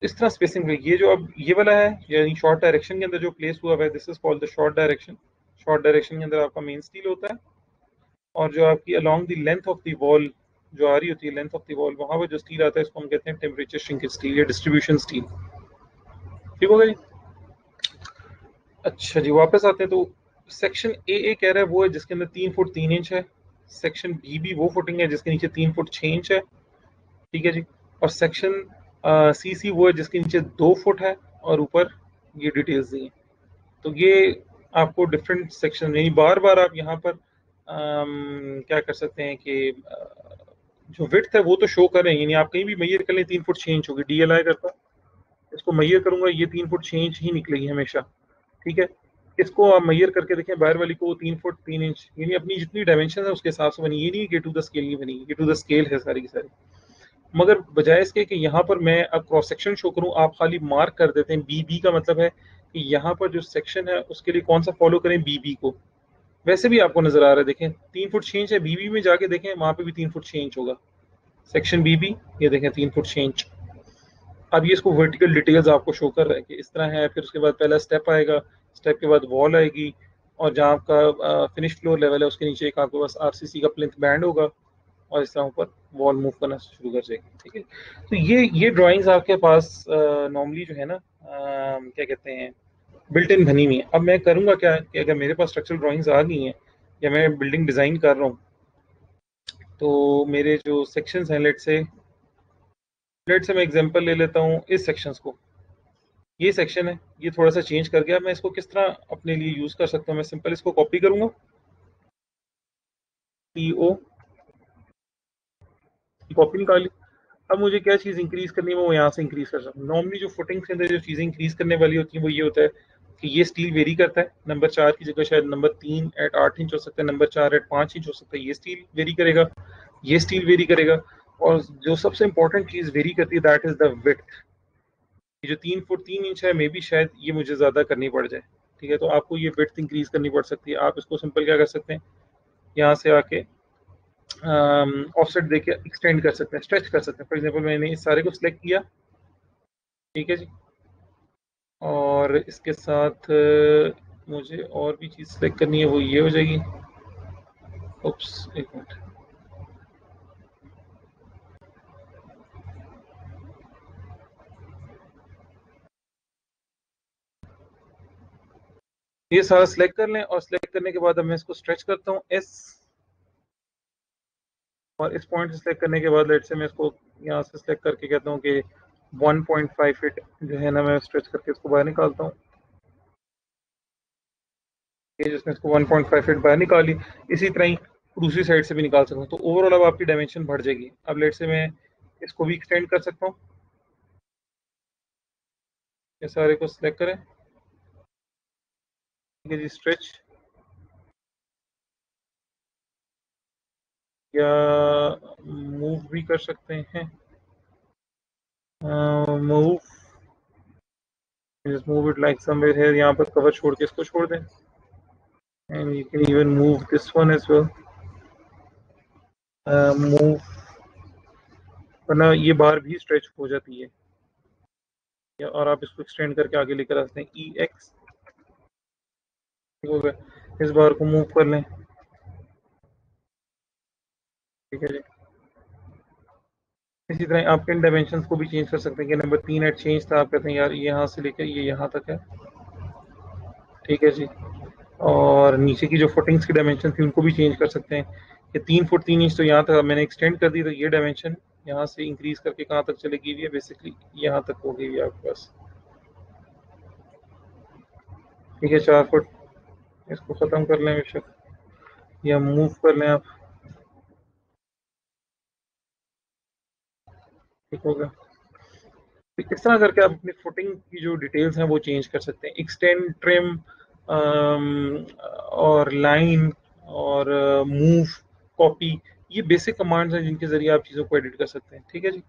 इस तरह स्पेसिंग हुई। ये जो अब ये वाला है, यानी शॉर्ट डायरेक्शन के अंदर जो प्लेस हुआ है, this is called the short direction. Short direction के अंदर आपका मेन स्टील होता है, और जो आपकी along the length of the wall जो आ रही होती है, लेंथ ऑफ द वॉल, वहां पर जो स्टील आता है इसको हम कहते हैं टेम्परेचर श्रिंकेज स्टील या डिस्ट्रीब्यूशन स्टील। ठीक हो गया जी? अच्छा जी, वापस आते हैं। तो सेक्शन ए कह रहा है वो है जिसके अंदर 3 फुट 3 इंच है। सेक्शन बी वो फुटिंग है जिसके नीचे 3 फुट 6 इंच है। ठीक है जी, और सेक्शन सी वो है जिसके नीचे 2 फुट है, और ऊपर ये डिटेल्स दी हैं। तो ये आपको डिफरेंट सेक्शन, यानी बार बार आप यहाँ पर क्या कर सकते हैं कि जो विड्थ है वो तो शो करें, यानी आप कहीं भी मेजर कर लें 3 फुट 6 इंच होगी। डीएलआई करता, इसको मेजर करूंगा, ये 3 फुट 6 इंच ही निकलेगी हमेशा। ठीक है, इसको आप मेजर करके देखें, बाहर वाली को 3 फुट 3 इंच, यानी अपनी जितनी डायमेंशन है उसके हिसाब से बनी। ये नहीं कि टू द स्केल नहीं बनी, ये टू द स्केल है सारी की सारी। मगर बजाय इसके कि यहाँ पर मैं अब क्रॉस सेक्शन शो करूँ, आप खाली मार्क कर देते हैं। बी का मतलब है कि यहाँ पर जो सेक्शन है उसके लिए कौन सा फॉलो करें, बी को। वैसे भी आपको नजर आ रहा है, देखें 3 फुट 6 इंच है, बी में जाके देखें वहां पे भी 3 फुट 6 इंच होगा। सेक्शन बी ये देखें 3 फुट 6 इंच। अब ये इसको वर्टिकल डिटेल्स आपको शो कर रहा है कि इस तरह है, फिर उसके बाद पहला स्टेप आएगा, स्टेप के बाद वॉल आएगी, और जहाँ आपका फिनिश फ्लोर लेवल है उसके नीचे एक आपके पास आरसीसी का प्लिंथ बैंड होगा, और इस तरह ऊपर वॉल मूव करना शुरू कर जाएगी। ठीक है, तो ये ड्राइंग्स आपके पास नॉर्मली जो है ना क्या कहते हैं, बिल्ट इन बनी हुई है। अब मैं करूँगा क्या कि अगर मेरे पास स्ट्रक्चरल ड्राइंग्स आ गई हैं या मैं बिल्डिंग डिज़ाइन कर रहा हूँ, तो मेरे जो सेक्शंस हैं, लेट से मैं एग्जांपल ले लेता हूँ इस सेक्शंस को। ये सेक्शन है, ये थोड़ा सा चेंज करके अब मैं इसको किस तरह अपने लिए यूज़ कर सकता हूँ। मैं सिंपल इसको कॉपी करूँगा, PO कॉपी निकाली। अब मुझे क्या चीज़ इंक्रीज करनी है, वो यहाँ से इंक्रीज कर सकता हूँ। नॉर्मली जो फुटिंग्स के अंदर जो चीज़ें इंक्रीज करने वाली होती हैं वो ये होता है कि ये स्टील वेरी करता है, नंबर 4 की जगह शायद नंबर 3 एट 8 इंच हो सकता है, नंबर 4 एट 5 इंच हो सकता है। ये स्टील वेरी करेगा, ये स्टील वेरी करेगा, और जो सबसे इंपॉर्टेंट चीज़ वेरी करती है दैट इज द विड्थ। ये जो 3 फुट 3 इंच है, मे बी शायद ये मुझे ज़्यादा करनी पड़ जाए। ठीक है, तो आपको ये विड्थ इंक्रीज करनी पड़ सकती है। आप इसको सिंपल क्या कर सकते हैं, यहाँ से आके ऑफसेट देके एक्सटेंड कर सकते हैं, स्ट्रेच कर सकते हैं। फॉर एग्जांपल मैंने इस सारे को सिलेक्ट किया, ठीक है जी, और इसके साथ मुझे और भी चीज़ सेलेक्ट करनी है, वो ये हो जाएगी। उप्स, एक मिनट, ये सारा सिलेक्ट कर लें, और सिलेक्ट करने के बाद अब मैं इसको स्ट्रेच करता हूँ S, और इस पॉइंट से सिलेक्ट करने के बाद लेट से मैं इसको यहाँ से सिलेक्ट करके कहता हूँ कि 1.5 फीट जो है ना, मैं स्ट्रेच करके इसको बाहर निकालता हूँ। ये जिसमें इसको 1.5 फीट बाहर निकाली, इसी तरह ही दूसरी साइड से भी निकाल सकता हूँ। तो ओवरऑल अब आपकी डायमेंशन बढ़ जाएगी। अब लेट से मैं इसको भी एक्सटेंड कर सकता हूँ। ये सारे को सिलेक्ट करें, ठीक है जी, स्ट्रेच, या मूव भी कर सकते हैं, move, just move it like somewhere here, यहाँ पर कवर छोड़ के इसको छोड़ दें, and you can even move this one as well, move, वरना ये बार भी स्ट्रेच हो जाती है, या और आप इसको एक्सटेंड करके आगे लेकर आ सकते हैं, EX, हो गया। इस बार को मूव कर लें, ठीक है जी। इसी तरह आप इन डायमेंशंस को भी चेंज कर सकते हैं कि नंबर 3 एट चेंज था, आप कहते हैं यार ये यहाँ से लेकर ये यहाँ तक है, ठीक है जी। और नीचे की जो फुटिंग्स की डायमेंशन थी उनको भी चेंज कर सकते हैं कि 3 फुट 3 इंच तो यहाँ तक मैंने एक्सटेंड कर दी, तो ये डायमेंशन यहाँ से इंक्रीज करके कहाँ तक चली गई है, बेसिकली यहाँ तक हो गई है आपके पास, ठीक है। 4 फुट, इसको ख़त्म कर लें बेशक, या मूव कर लें आप, ठीक होगा। तो इस तरह करके आप अपनी फुटिंग की जो डिटेल्स हैं वो चेंज कर सकते हैं। एक्सटेंड, ट्रिम, और लाइन, और मूव, कॉपी, ये बेसिक कमांड्स हैं जिनके जरिए आप चीज़ों को एडिट कर सकते हैं, ठीक है जी।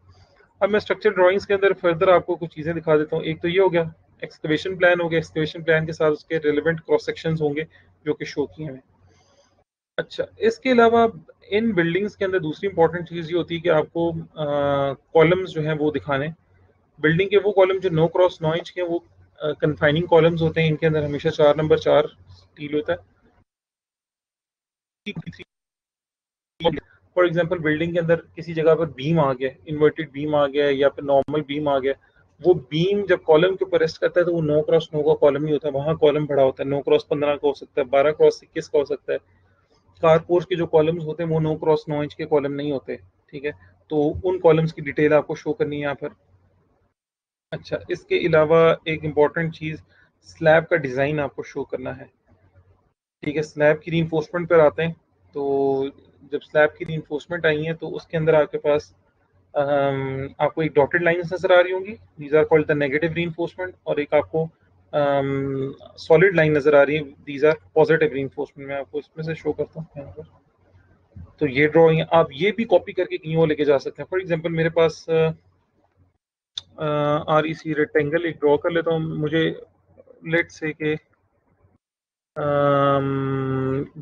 अब मैं स्ट्रक्चर ड्राइंग्स के अंदर फर्दर आपको कुछ चीज़ें दिखा देता हूँ। एक तो ये हो गया एक्सकवेशन प्लान हो गया, एक्सकवेशन प्लान के साथ उसके रिलेवेंट क्रॉस सेक्शंस होंगे जो कि शो किए हैं। अच्छा, इसके अलावा इन बिल्डिंग्स के अंदर दूसरी इंपॉर्टेंट चीज़ ये होती है कि आपको कॉलम्स जो हैं वो दिखाने। बिल्डिंग के वो कॉलम जो 9 क्रॉस 9 इंच के हैं, वो कन्फाइनिंग कॉलम्स होते हैं। इनके अंदर हमेशा 4 नंबर 4 स्टील होता है। फॉर एग्जांपल बिल्डिंग के अंदर किसी जगह पर बीम आ गया, इन्वर्टेड बीम आ गया, या फिर नॉर्मल बीम आ गया, वो बीम जब कॉलम के ऊपर रेस्ट करता है तो वो 9 क्रॉस 9 का कॉलम नहीं होता, वहाँ कॉलम बड़ा होता है। 9 क्रॉस 15 का हो सकता है, 12 क्रॉस 21 का हो सकता है। कारपोर्ट के जो कॉलम्स होते हैं वो 9 क्रॉस 9 इंच के कॉलम नहीं होते, ठीक है। तो उन कॉलम्स की डिटेल आपको शो करनी है यहाँ पर। अच्छा, इसके अलावा एक इम्पॉर्टेंट चीज़, स्लैब का डिज़ाइन आपको शो करना है, ठीक है। स्लैब की रीइंफोर्समेंट पर आते हैं, तो जब स्लैब की रीइंफोर्समेंट आई है तो उसके अंदर आपके पास आपको एक डॉटेड लाइंस नजर आ रही होंगी, these are called the negative reinforcement, और एक आपको सॉलिड लाइन नजर आ रही है, दीज आर पॉजिटिव रीइंफोर्समेंट। मैं आपको इसमें से शो करता हूँ यहाँ पर। तो ये ड्राइंग आप ये भी कॉपी करके कहीं और लेके जा सकते हैं। फॉर एग्जांपल मेरे पास REC रेक्टेंगल एक ड्रॉ कर लेता हूँ। मुझे लेट से कि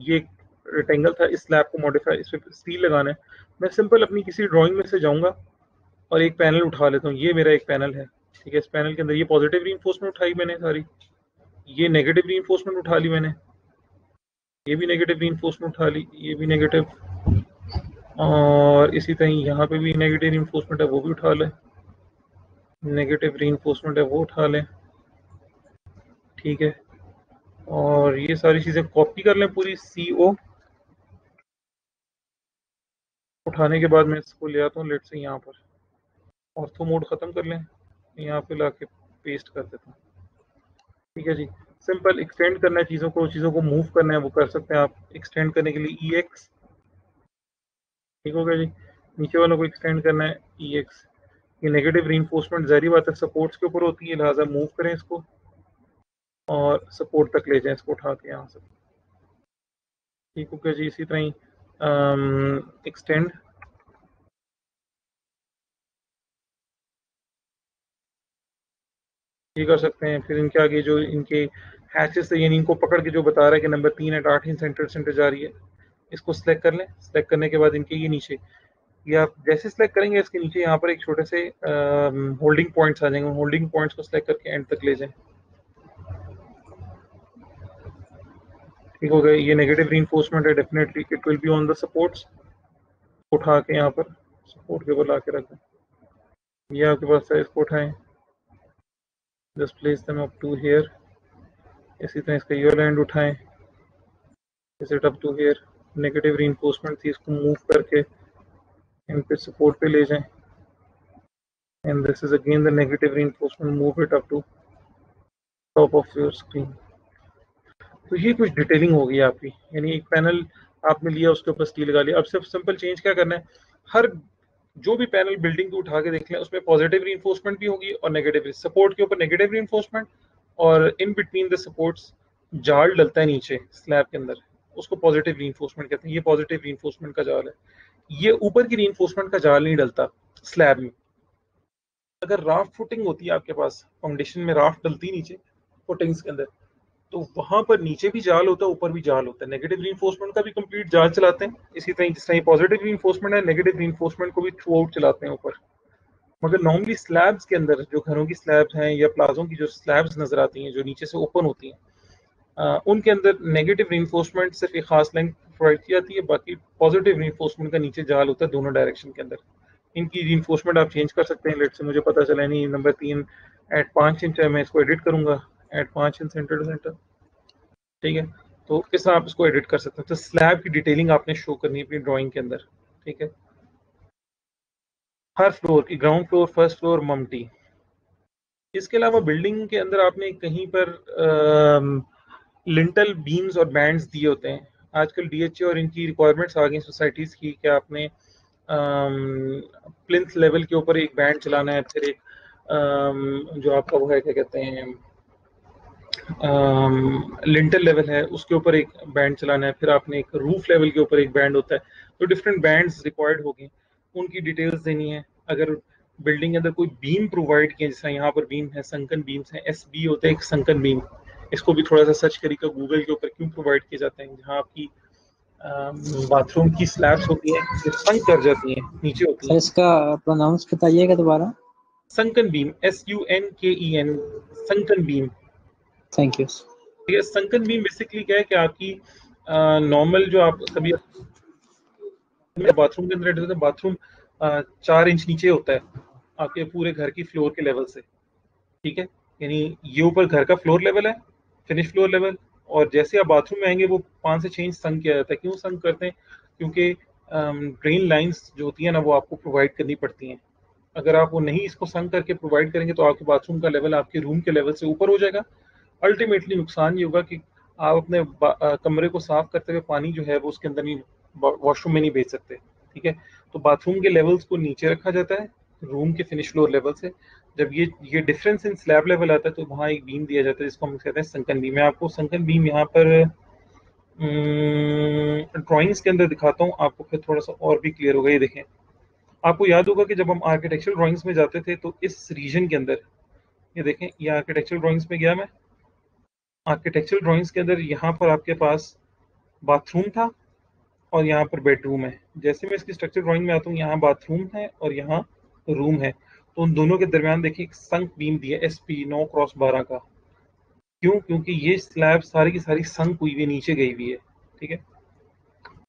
ये रेक्टेंगल था, इस स्लैब को मॉडिफाई, इस पर स्टील लगाना है। मैं सिंपल अपनी किसी ड्राइंग में से जाऊंगा और एक पैनल उठा लेता हूँ, ये मेरा एक पैनल है, ठीक है। इस पैनल के अंदर ये पॉजिटिव रीइंफोर्समेंट उठाई मैंने सारी, ये नेगेटिव रीइंफोर्समेंट उठा ली मैंने, ये भी नेगेटिव रीइंफोर्समेंट उठा ली, ये भी नेगेटिव, और इसी तरह यहाँ पे भी नेगेटिव रीइंफोर्समेंट है वो भी उठा लें, नेगेटिव रीइंफोर्समेंट है वो उठा लें, ठीक है। और ये सारी चीज़ें कॉपी कर लें पूरी CO। उठाने के बाद मैं इसको ले आता हूँ लेट से यहाँ पर, ऑर्थो मोड ख़त्म कर लें, यहाँ पे ला के पेस्ट कर देता हूँ, ठीक है जी। सिंपल एक्सटेंड करना है चीज़ों को मूव करना है वो कर सकते हैं आप। एक्सटेंड करने के लिए EX, ठीक हो गया जी। नीचे वालों को एक्सटेंड करना है EX। ये नेगेटिव रीइंफोर्समेंट ज़ाहिर बात है सपोर्ट्स के ऊपर होती है, लिहाजा मूव करें इसको और सपोर्ट तक ले जाएं इसको उठा के यहाँ से, ठीक हो गया जी। इसी तरह ही एक्सटेंड, ये कर सकते हैं। फिर इनके आगे जो इनके हैचेस है, यानी इनको पकड़ के जो बता रहा है कि नंबर 3 एट 8 सेंटीमीटर जा रही है, इसको सिलेक्ट कर लें। सिलेक्ट करने के बाद इनके ये नीचे, ये आप जैसे सिलेक्ट करेंगे इसके नीचे यहाँ पर एक छोटे से होल्डिंग पॉइंट्स आ जाएंगे, होल्डिंग पॉइंट्स को सिलेक्ट करके एंड तक ले जाएं, ठीक हो गया। ये नेगेटिव रीइंफोर्समेंट है, definitely it will be on the supports. उठा के यहाँ पर सपोर्ट के ऊपर ला के रख दें, ये आपके पास है, इसको उठाएं, just place them up to here. इसी तरह इसका ये वाला एंड उठाएं, इसे up to here. Negative reinforcement थी, इसको मूव करके इन पे सपोर्ट पे ले जाएं, and this is again the negative reinforcement, move it up to top of your screen. तो ये कुछ डिटेलिंग होगी आपकी, यानी एक पैनल आपने लिया, उसके ऊपर स्टील लगा लिया। अब सिर्फ सिंपल चेंज क्या करना है, हर जो भी पैनल बिल्डिंग को उठा के देख लें उसमें पॉजिटिव रीइंफोर्समेंट भी होगी और नेगेटिव। सपोर्ट के ऊपर नेगेटिव रीइंफोर्समेंट और इन बिटवीन द सपोर्ट्स जाल डलता है नीचे स्लैब के अंदर, उसको पॉजिटिव रीइंफोर्समेंट कहते हैं। ये पॉजिटिव रीइंफोर्समेंट का जाल है, ये ऊपर की रीइंफोर्समेंट का जाल नहीं डलता स्लैब में। अगर राफ्ट फुटिंग होती है आपके पास, फाउंडेशन में राफ्ट डलती है नीचे फुटिंग्स के अंदर, तो वहां पर नीचे भी जाल होता है, ऊपर भी जाल होता है। नेगेटिव रीइंफोर्समेंट का भी कंप्लीट जाल चलाते हैं, इसी तरह जिस तरह पॉजिटिव रीइंफोर्समेंट है, नेगेटिव रीइंफोर्समेंट को भी थ्रू आउट चलाते हैं ऊपर। मगर नॉर्मली स्लैब्स के अंदर, जो घरों की स्लैब्स हैं या प्लाजों की जो स्लैब्स नजर आती हैं जो नीचे से ओपन होती हैं, उनके अंदर नेगेटिव रीइंफोर्समेंट सिर्फ एक खास लेंथ प्रोवाइड की जाती है, बाकी पॉजिटिव रीइंफोर्समेंट का नीचे जाल होता है दोनों डायरेक्शन के अंदर। इनकी रीइंफोर्समेंट आप चेंज कर सकते हैं। लेट से मुझे पता चला नहीं नंबर 3 एट 5 इंच है, मैं इसको एडिट करूंगा at 5 inch centre to centre, ठीक है। तो इस तरह आप इसको एडिट कर सकते हैं। तो स्लैब की डिटेलिंग आपने शो करनी है अपनी ड्राइंग के अंदर, ठीक है। हर फ्लोर की, ग्राउंड फ्लोर, फर्स्ट फ्लोर, ममटी। इसके अलावा बिल्डिंग के अंदर आपने कहीं पर लिंटल बीम्स और बैंड्स दिए होते हैं। आजकल DHA और इनकी रिक्वायरमेंट्स आ गई सोसाइटीज़ की कि आपने प्लिंथ लेवल के ऊपर एक बैंड चलाना है, फिर एक जो आपका वो है क्या कहते हैं लिंटल लेवल है उसके ऊपर एक बैंड चलाना है, फिर आपने एक रूफ लेवल के ऊपर एक बैंड होता है। तो डिफरेंट बैंड्स रिक्वायर्ड होगी, उनकी डिटेल्स देनी है। अगर बिल्डिंग के अंदर कोई बीम प्रोवाइड किए, जैसा यहाँ पर बीम है, संकन बीम्स हैं, SB होते हैं एक संकन बीम, इसको भी थोड़ा सा सर्च करिएगा गूगल के ऊपर क्यों प्रोवाइड किए जाते हैं। जहाँ आपकी बाथरूम की स्लैब्स होती हैं जो संक कर जाती हैं, नीचे होती हैं। इसका प्रोनाउंस बताइएगा दोबारा। Sunken beam, SUNKEN, sunken beam, thank you. ठीक है। संकन बीम बेसिकली क्या है कि आपकी नॉर्मल जो आप कभी बाथरूम के अंदर रहते हैं, बाथरूम 4 इंच नीचे होता है आपके पूरे घर की फ्लोर के लेवल से, ठीक है। यानी ये ऊपर घर का फ्लोर लेवल है, फिनिश फ्लोर लेवल, और जैसे आप बाथरूम में आएंगे वो 5 से 6 इंच संक किया जाता है। क्यों संक करते हैं? क्योंकि ड्रेन लाइंस जो होती है ना वो आपको प्रोवाइड करनी पड़ती हैं। अगर आप वो नहीं इसको संक करके प्रोवाइड करेंगे तो आपके बाथरूम का लेवल आपके रूम के लेवल से ऊपर हो जाएगा। अल्टीमेटली नुकसान ये होगा कि आप अपने कमरे को साफ करते हुए पानी जो है वो उसके अंदर नहीं, वॉशरूम में नहीं भेज सकते, ठीक है। तो बाथरूम के लेवल्स को नीचे रखा जाता है रूम के फिनिश फ्लोर लेवल से। जब ये डिफरेंस इन स्लैब लेवल आता है तो वहाँ एक बीम दिया जाता है जिसको हम कहते हैं संकन बीम। मैं आपको संकन बीम यहाँ पर ड्राइंग्स के अंदर दिखाता हूँ, आपको फिर थोड़ा सा और भी क्लियर होगा। ये देखें, आपको याद होगा कि जब हम आर्किटेक्चरल ड्राइंग्स में जाते थे तो इस रीजन के अंदर, ये देखें, ये आर्किटेक्चरल ड्राइंग्स में गया मैं, आर्किटेक्चरल ड्राइंग्स के अंदर यहाँ पर आपके पास बाथरूम था और यहाँ पर बेडरूम है। जैसे मैं इसकी स्ट्रक्चर ड्राइंग में आता हूँ, यहाँ बाथरूम है और यहाँ रूम है, तो उन दोनों के दरमियान देखिए एक संक बीम दिया SP 9x12 का। क्यों? क्योंकि ये स्लैब सारी की सारी संक हुई हुई नीचे गई हुई है, ठीक है।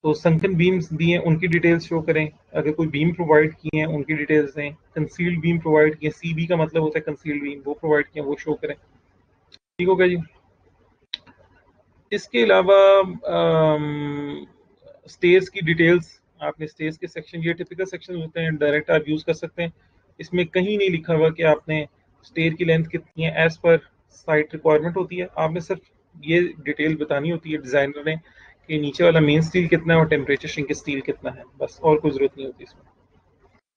तो संकन बीम्स दिए, उनकी डिटेल्स शो करें। अगर कोई बीम प्रोवाइड किए हैं उनकी डिटेल्स दें। कंसील्ड बीम प्रोवाइड किए, CB का मतलब होता है कंसील्ड बीम, वो प्रोवाइड किए वो शो करें। ठीक हो गया जी। इसके अलावा स्टेज की डिटेल्स, आपने स्टेज के सेक्शन, ये टिपिकल सेक्शन होते हैं, डायरेक्ट आप यूज कर सकते हैं। इसमें कहीं नहीं लिखा हुआ कि आपने स्टेज की लेंथ कितनी है, एज पर साइट रिक्वायरमेंट होती है। आपने सिर्फ ये डिटेल बतानी होती है डिजाइनर ने कि नीचे वाला मेन स्टील कितना है और टेम्परेचर श्रिंक स्टील कितना है, बस, और कोई जरूरत नहीं होती इसमें।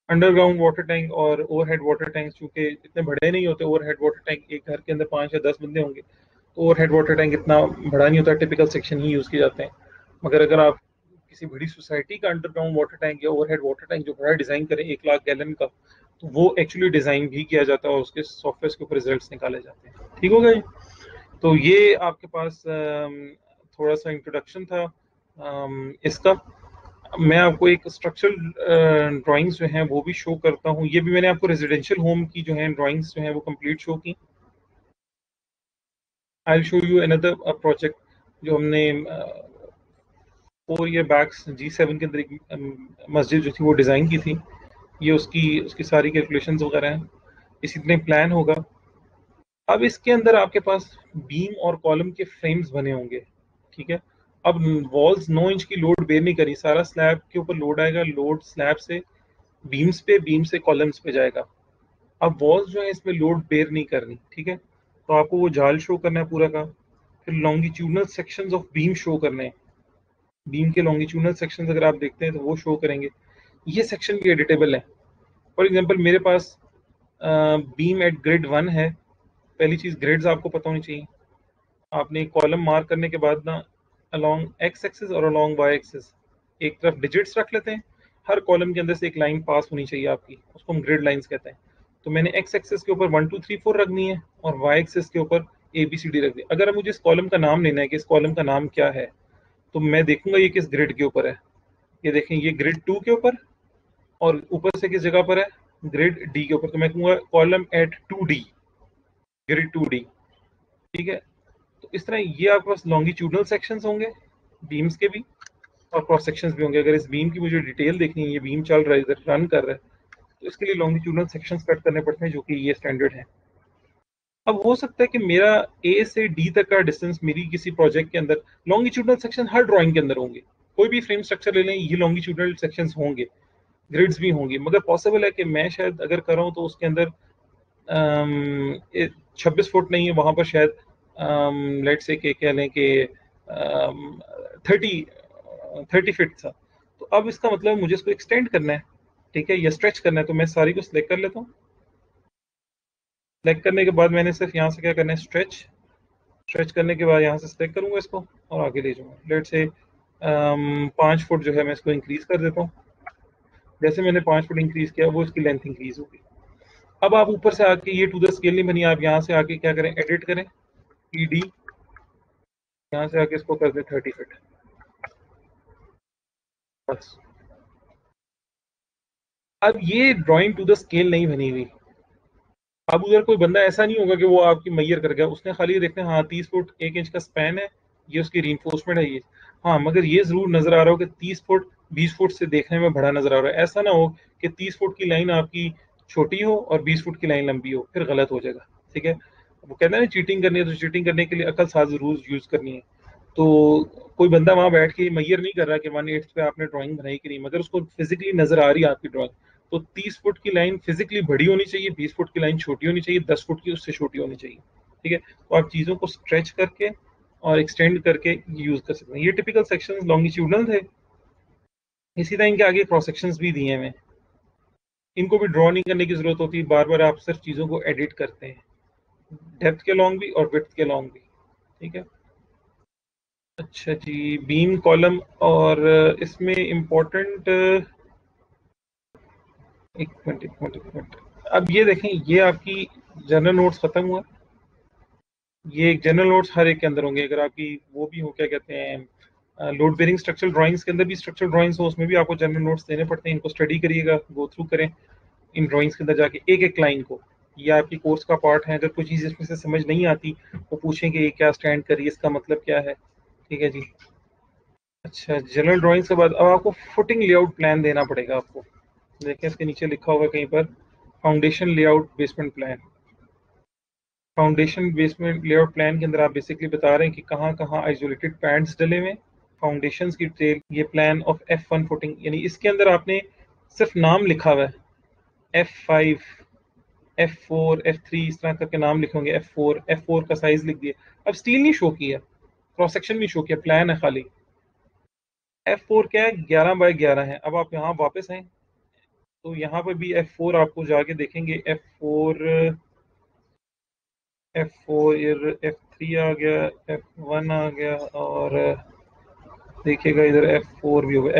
अंडरग्राउंड वाटर टैंक और ओवरहेड वाटर टैंक चूंकि इतने बड़े नहीं होते, ओवरहेड वाटर टैंक एक घर के अंदर 5 या 10 बंदे होंगे, तो ओवरहेड वाटर टैंक इतना बड़ा नहीं होता, टिपिकल सेक्शन ही यूज किए जाते हैं। मगर अगर आप किसी बड़ी सोसाइटी का अंडरग्राउंड वाटर टैंक या ओवरहेड वाटर टैंक जो बड़ा डिजाइन करें 1 लाख गैलन का, तो वो एक्चुअली डिजाइन भी किया जाता है और उसके सॉफ्टवेयर के ऊपर रिजल्ट निकाले जाते हैं। ठीक हो गया। तो ये आपके पास थोड़ा सा इंट्रोडक्शन था इसका। मैं आपको एक स्ट्रक्चरल ड्राइंग्स जो हैं वो भी शो करता हूँ। ये भी मैंने आपको रेजिडेंशियल होम की जो है ड्राइंग्स जो हैं वो कंप्लीट शो की। I will show you another project जो हमने 4 ईयर बैक G7 के अंदर एक मस्जिद जो थी वो डिज़ाइन की थी। ये उसकी उसकी सारी कैलकुलेशंस वगैरह हैं, इसी तरह प्लान होगा। अब इसके अंदर आपके पास बीम और कॉलम के फ्रेम्स बने होंगे, ठीक है। अब वॉल्स 9 इंच की लोड बेयर नहीं करी, सारा स्लैब के ऊपर लोड आएगा, लोड स्लैब से बीम्स पे, बीम से कॉलम्स पे जाएगा। अब वॉल्स जो है इसमें लोड बेयर नहीं करनी, ठीक है। तो आपको वो जाल शो करना है पूरा का। फिर longitudinal sections of beam show करने हैं। बीम के लॉन्गिट्यूडनल सेक्शंस अगर आप देखते हैं तो वो शो करेंगे। ये सेक्शन भी एडिटेबल है। फॉर एग्जांपल मेरे पास बीम एट ग्रिड 1 है। पहली चीज ग्रिड्स आपको पता होनी चाहिए। आपने एक कॉलम मार्क करने के बाद ना अलोंग एक्स एक्सिस और अलोंग वाई एक्सिस एक तरफ डिजिट्स रख लेते हैं। हर कॉलम के अंदर से एक लाइन पास होनी चाहिए आपकी, उसको हम ग्रिड लाइंस कहते हैं। तो मैंने एक्स एक्सिस के ऊपर 1 2 3 4 रखनी है और वाई एक्सिस के ऊपर ABCD रख दी। अगर मुझे इस कॉलम का नाम लेना है कि इस कॉलम का नाम क्या है, तो मैं देखूंगा ये किस ग्रिड के ऊपर है। ये देखें, ये ग्रिड 2 के ऊपर, और ऊपर से किस जगह पर है, ग्रिड D के ऊपर। तो मैं कहूंगा column at 2D, grid 2D, ठीक है। तो इस तरह ये आपके पास लॉन्गिट्यूडनल सेक्शंस होंगे बीम्स के भी, और क्रॉस सेक्शंस भी होंगे। अगर इस बीम की मुझे डिटेल देखनी है, ये बीम चल रहा है, इधर रन कर रहा है, तो इसके लिए लॉन्गिट्यूडनल सेक्शंस कट करने पड़ते हैं, जो कि ये स्टैंडर्ड है। अब हो सकता है कि मेरा A से D तक का डिस्टेंस मेरी किसी प्रोजेक्ट के अंदर, लॉन्गिट्यूडनल सेक्शन हर ड्राइंग के अंदर होंगे। कोई भी फ्रेम स्ट्रक्चर ले लें, ये लॉन्गिट्यूडनल सेक्शंस होंगे, ग्रिड्स भी होंगी। मगर पॉसिबल है कि मैं शायद अगर कर रहा हूँ तो उसके अंदर 26 फुट नहीं है, वहां पर शायद लेट से कह लें कि 30 फीट था। तो अब इसका मतलब मुझे इसको एक्सटेंड करना है, ठीक है, या स्ट्रेच करना है। तो मैं सारी को सिलेक्ट कर लेता हूँ। सिलेक्ट करने के बाद मैंने सिर्फ यहाँ से क्या करना है, स्ट्रेच। स्ट्रेच करने के बाद यहाँ से सिलेक्ट करूंगा इसको और आगे ले जाऊंगा। लेट से 5 फुट जो है मैं इसको इंक्रीज कर देता हूँ। जैसे मैंने 5 फुट इंक्रीज किया, वो इसकी लेंथ इंक्रीज होगी। अब आप ऊपर से आके, ये टू द स्केल नहीं बनी, आप यहाँ से आके क्या करें, एडिट करें, PD, यहाँ से आके इसको कर दें 30 फीट, बस। अब ये ड्राइंग टू द स्केल नहीं बनी हुई। अब उधर कोई बंदा ऐसा नहीं होगा कि वो आपकी मैयर कर गया, उसने खाली देखते हैं हाँ 30 फुट 1 इंच का स्पैन है, ये उसकी रीइंफोर्समेंट है ये। हाँ, मगर ये जरूर नजर आ रहा हो कि 30 फुट 20 फुट से देखने में बड़ा नजर आ रहा है। ऐसा ना हो कि 30 फुट की लाइन आपकी छोटी हो और 20 फुट की लाइन लंबी हो, फिर गलत हो जाएगा, ठीक है। वो कहते हैं ना चीटिंग करनी है, तो चीटिंग करने के लिए अकल साज जरूर यूज करनी है। तो कोई बंदा वहां बैठ के मैयर नहीं कर रहा कि 1/8 पे आपने ड्राइंग बनाई कि नहीं, मगर उसको फिजिकली नजर आ रही है आपकी ड्राइंग। तो 30 फुट की लाइन फिजिकली बड़ी होनी चाहिए, 20 फुट की लाइन छोटी होनी चाहिए, 10 फुट की उससे छोटी होनी चाहिए, ठीक है। तो आप चीज़ों को स्ट्रेच करके और एक्सटेंड करके यूज कर सकते हैं। ये टिपिकल सेक्शंस लॉन्गिट्यूडनल थे। इसी तरह इनके आगे क्रॉस सेक्शंस भी दिए हैं। इनको भी ड्रॉ नहीं करने की जरूरत होती, बार बार आप सिर्फ चीज़ों को एडिट करते हैं, डेप्थ के लॉन्ग भी और विड्थ के लॉन्ग भी, ठीक है। अच्छा जी, बीम कॉलम और इसमें इम्पोर्टेंट, एक मिनट। अब ये देखें, ये आपकी जनरल नोट्स खत्म हुआ। ये एक जनरल नोट्स हर एक के अंदर होंगे। अगर आपकी वो भी हो, क्या कहते हैं, लोड बेरिंग स्ट्रक्चरल ड्राइंग्स के अंदर भी स्ट्रक्चरल ड्राइंग्स हो, उसमें भी आपको जनरल नोट्स देने पड़ते हैं। इनको स्टडी करिएगा, गो थ्रू करें। इन ड्राइंग्स के अंदर जाके एक एक लाइन को, ये आपकी कोर्स का पार्ट है, अगर कोई चीज़ इसमें से समझ नहीं आती वो पूछें कि ये क्या स्टैंड कर रही है, इसका मतलब क्या है, ठीक है जी। अच्छा, जनरल ड्राइंग्स के बाद अब आपको फुटिंग लेआउट प्लान देना पड़ेगा आपको। देखें इसके नीचे लिखा हुआ है कहीं पर, foundation layout basement plan. Foundation basement layout plan के अंदर आप बेसिकली बता रहे हैं कि कहाँ कहाँ आइसोलेटेड पैड्स डले हुए, फाउंडेशन की डिटेल, ये प्लान ऑफ F1 फुटिंग, यानी इसके अंदर आपने सिर्फ नाम लिखा हुआ है, F5, F4, F3 इस तरह करके नाम लिखे होंगे, F4 का साइज लिख दिया। अब स्टील नहीं शो किया, क्रॉस सेक्शन नहीं शो किया, प्लान है खाली। F4 क्या है, 11 बाय 11 है। अब आप यहाँ वापस आए तो यहाँ पर भी F4 आपको जाके देखेंगे, F4 F3 आ गया, F1 आ गया, और देखिएगा इधर F4 भी होगा,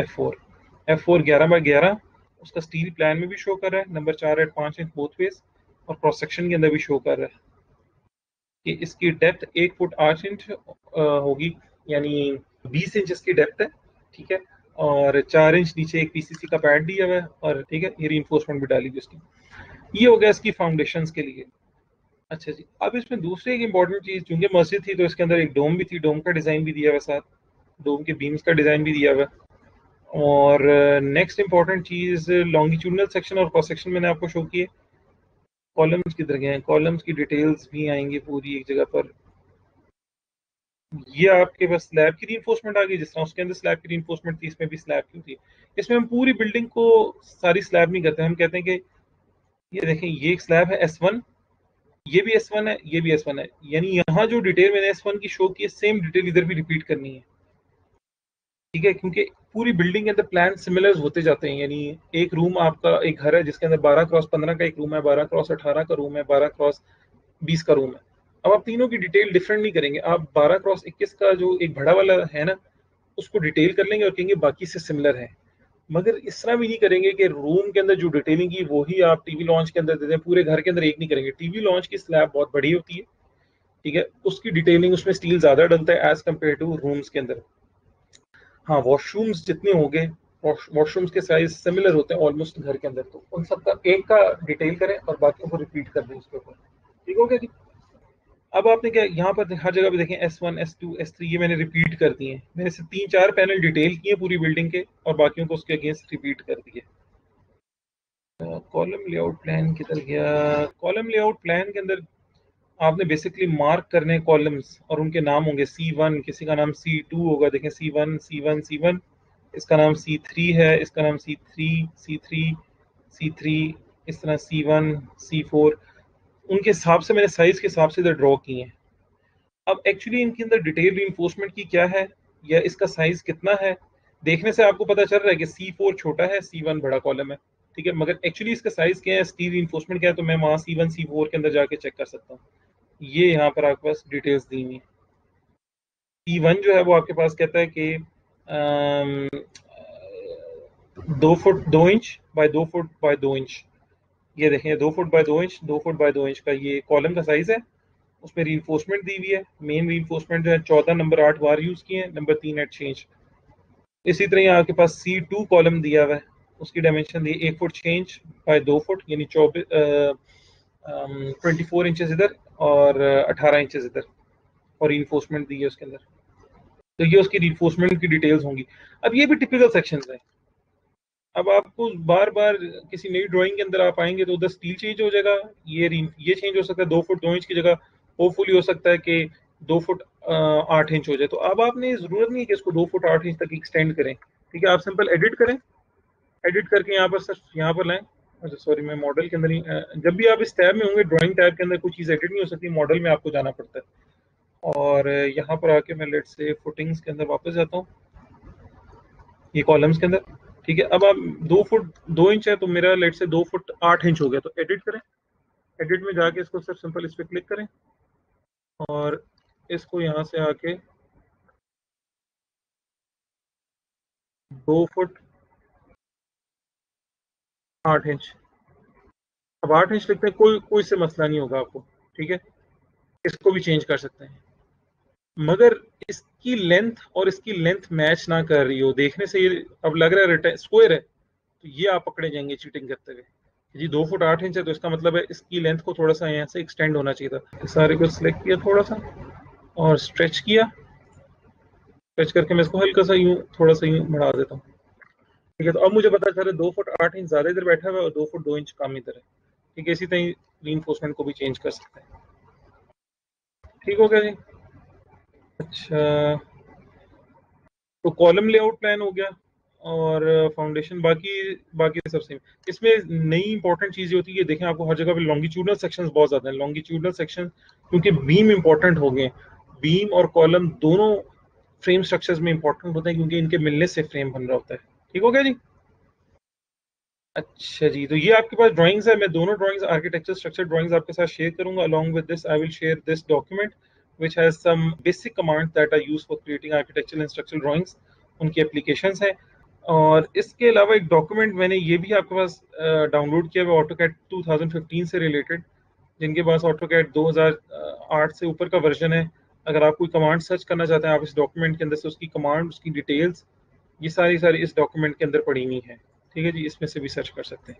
F4 11 बाय 11, उसका स्टील प्लान में भी शो कर रहा है, number 4 at 5 inch both ways, और क्रॉस सेक्शन के अंदर भी शो कर रहा है कि इसकी डेप्थ 1 फुट 8 इंच होगी, यानी 20 इंच इसकी डेप्थ है, ठीक है, और 4 इंच नीचे एक पीसीसी का पैड दिया हुआ है, और ठीक है, ये रीइंफोर्समेंट भी डाली गई उसकी। ये हो गया इसकी फाउंडेशंस के लिए। अच्छा जी, अब इसमें दूसरी एक इंपॉर्टेंट चीज़, चूंकि मस्जिद थी तो इसके अंदर एक डोम भी थी, डोम का डिज़ाइन भी दिया हुआ साथ, डोम के बीम्स का डिज़ाइन भी दिया हुआ। और नेक्स्ट इंपॉर्टेंट चीज़, लॉन्गिट्यूडनल सेक्शन और क्रॉस सेक्शन मैंने आपको शो किए। कॉलम्स किधर गए हैं, कॉलम्स की डिटेल्स भी आएंगी पूरी एक जगह पर। ये आपके पास स्लैब की रीइंफोर्समेंट आ गई, जिस तरह उसके अंदर स्लैब की रीइंफोर्समेंट थी, इसमें भी स्लैब की थी। इसमें हम पूरी बिल्डिंग को सारी स्लैब नहीं करते, हम कहते हैं कि ये देखें, ये एक स्लैब है S1, ये भी S1 है, ये भी S1 है, यानी यहाँ जो डिटेल मैंने S1 की शो की है, सेम डिटेल इधर भी रिपीट करनी है, ठीक है, क्योंकि पूरी बिल्डिंग के अंदर प्लान सिमिलर होते जाते हैं। यानी एक रूम आपका, एक घर है जिसके अंदर 12x15 का एक रूम है, 12x18 का रूम है, 12x20 का रूम है। अब आप तीनों की डिटेल डिफरेंट नहीं करेंगे, आप 12x21 का जो एक बड़ा वाला है ना, उसको डिटेल कर लेंगे और कहेंगे बाकी से सिमिलर है। मगर इस तरह भी नहीं करेंगे कि रूम के अंदर जो डिटेलिंग की वही आप टीवी लॉन्च के अंदर दे दें, पूरे घर के अंदर एक नहीं करेंगे। टीवी लॉन्च की स्लैब बहुत बड़ी होती है, ठीक है, उसकी डिटेलिंग उसमें स्टील ज्यादा डलता है एज कम्पेयर टू रूम्स के अंदर। हाँ, वॉशरूम्स जितने होंगे, वॉशरूम्स के साइज सिमिलर होते हैं ऑलमोस्ट घर के अंदर, तो उन सबका एक का डिटेल करें और बाकियों को रिपीट कर दें उसके ऊपर, ठीक हो गया जी। अब आपने क्या यहाँ पर हर जगह पे देखें, S1 S2 S3 ये मैंने रिपीट कर दिए हैं, मैंने से 3-4 पैनल डिटेल किए पूरी बिल्डिंग के और बाकियों को उसके अगेंस्ट रिपीट कर दिए। कॉलम लेआउट प्लान किधर गया, कॉलम लेआउट प्लान के अंदर आपने बेसिकली मार्क करने हैं कॉलम्स, और उनके नाम होंगे C1, किसी का नाम C2 होगा, देखें C1 C1 C1, इसका नाम C3 है, इसका नाम C3 C3 C3, इस तरह C1 C4, उनके हिसाब से मैंने साइज के हिसाब से इधर ड्रॉ किए हैं। अब एक्चुअली इनके अंदर डिटेल रीइंफोर्समेंट की क्या है या इसका साइज कितना है, देखने से आपको पता चल रहा है कि C4 छोटा है, C1 बड़ा कॉलम है, ठीक है, मगर एक्चुअली इसका साइज क्या है, स्टील रीइंफोर्समेंट क्या है, तो मैं वहाँ C1 C4 के अंदर जाके चेक कर सकता हूँ। ये यहाँ पर आपके पास डिटेल्स दी हुई है। C1 जो है वो आपके पास कहता है कि 2 foot 2 inch by 2 foot by 2 inch, ये देखें 2 foot by 2 inch, 2 foot by 2 inch का ये कॉलम का साइज है। उसमें रीइंफोर्समेंट दी हुई है, मेन रीइंफोर्समेंट जो है 14 नंबर 8 बार यूज किए हैं, नंबर 3 एट चेंज। इसी तरह यहाँ आपके पास C2 कॉलम दिया हुआ है, उसकी dimension the 1 foot 6 inch by 2 foot, यानी 24 इंचेस इधर और 18 इंचेस इधर, और रीइंफोर्समेंट दी है उसके अंदर। तो ये उसकी रीइंफोर्समेंट की डिटेल्स होंगी। अब ये भी टिपिकल सेक्शंस हैं। अब आपको बार बार किसी नई ड्राइंग के अंदर आप आएंगे तो उधर स्टील चेंज हो जाएगा, ये चेंज हो सकता है, 2 फुट 2 इंच की जगह होपफुली हो सकता है कि 2 फुट 8 इंच हो जाए। तो अब आपने जरूरत नहीं है कि इसको 2 फुट 8 इंच तक एक्सटेंड करें, ठीक है, आप सिंपल एडिट करें, एडिट करके यहाँ पर सिर्फ यहाँ पर लाएं। अच्छा सॉरी, मैं मॉडल के अंदर ही, जब भी आप इस टैब में होंगे, ड्राइंग टैब के अंदर कोई चीज़ एडिट नहीं हो सकती, मॉडल में आपको जाना पड़ता है। और यहाँ पर आके मैं लेट से फुटिंग्स के अंदर वापस जाता हूँ, ये कॉलम्स के अंदर, ठीक है। अब आप 2 फुट 2 इंच है तो मेरा लेट से 2 फुट 8 इंच हो गया, तो एडिट करें, एडिट में जाके इसको सिर्फ सिंपल इस पर क्लिक करें और इसको यहाँ से आके 2 फुट 8 इंच, अब 8 इंच लिखते हैं, कोई से मसला नहीं होगा आपको, ठीक है, इसको भी चेंज कर सकते हैं। मगर इसकी लेंथ और इसकी लेंथ मैच ना कर रही हो, देखने से ये अब लग रहा है स्क्वायर है, तो ये आप पकड़े जाएंगे चीटिंग करते हुए। जी 2 फुट 8 इंच है, तो इसका मतलब है इसकी लेंथ को थोड़ा सा यहाँ से एक्सटेंड होना चाहिए था। सारे को सिलेक्ट किया थोड़ा सा और स्ट्रेच किया, स्ट्रेच करके मैं इसको हल्का सा यूं थोड़ा सा यूं बढ़ा देता हूँ। ठीक है, तो अब मुझे पता चला 2 फुट 8 इंच ज्यादा इधर बैठा हुआ है और 2 फुट 2 इंच कम इधर है। ठीक है, इसी तरह रीइंफोर्समेंट को भी चेंज कर सकते हैं। ठीक हो गया जी। अच्छा, तो कॉलम लेआउट प्लान हो गया और फाउंडेशन, बाकी बाकी सब सेम। इसमें नई इंपॉर्टेंट चीज होती है, देखें आपको हर जगह पे लॉन्गिट्यूडनल सेक्शंस बहुत ज्यादा हैं। लॉन्गिट्यूडनल सेक्शन क्योंकि बीम इंपॉर्टेंट हो गए, बीम और कॉलम दोनों फ्रेम स्ट्रक्चर्स में इंपॉर्टेंट होते हैं क्योंकि इनके मिलने से फ्रेम बन रहा होता है। ठीक हो गया जी। अच्छा जी, तो ये आपके पास ड्राइंग्स है। मैं दोनों ड्राइंग्स आर्किटेक्चर स्ट्रक्चर ड्राइंग्स आपके साथ शेयर करूंगा। Along with this I will share this document which has some basic commands that are used for creating architectural and structural drawings, उनकी एप्लीकेशंस हैं। और इसके अलावा एक डॉक्यूमेंट मैंने ये भी आपके पास डाउनलोड किया हुआ ऑटोकैड 2015 से रिलेटेड। जिनके पास ऑटोकैड 2008 से ऊपर का वर्जन है, अगर आप कोई कमांड सर्च करना चाहते हैं, आप इस डॉक्यूमेंट के अंदर से उसकी कमांड, उसकी डिटेल्स, ये सारी सारी इस डॉक्यूमेंट के अंदर पड़ी हुई हैं। ठीक है जी, इसमें से भी सर्च कर सकते हैं।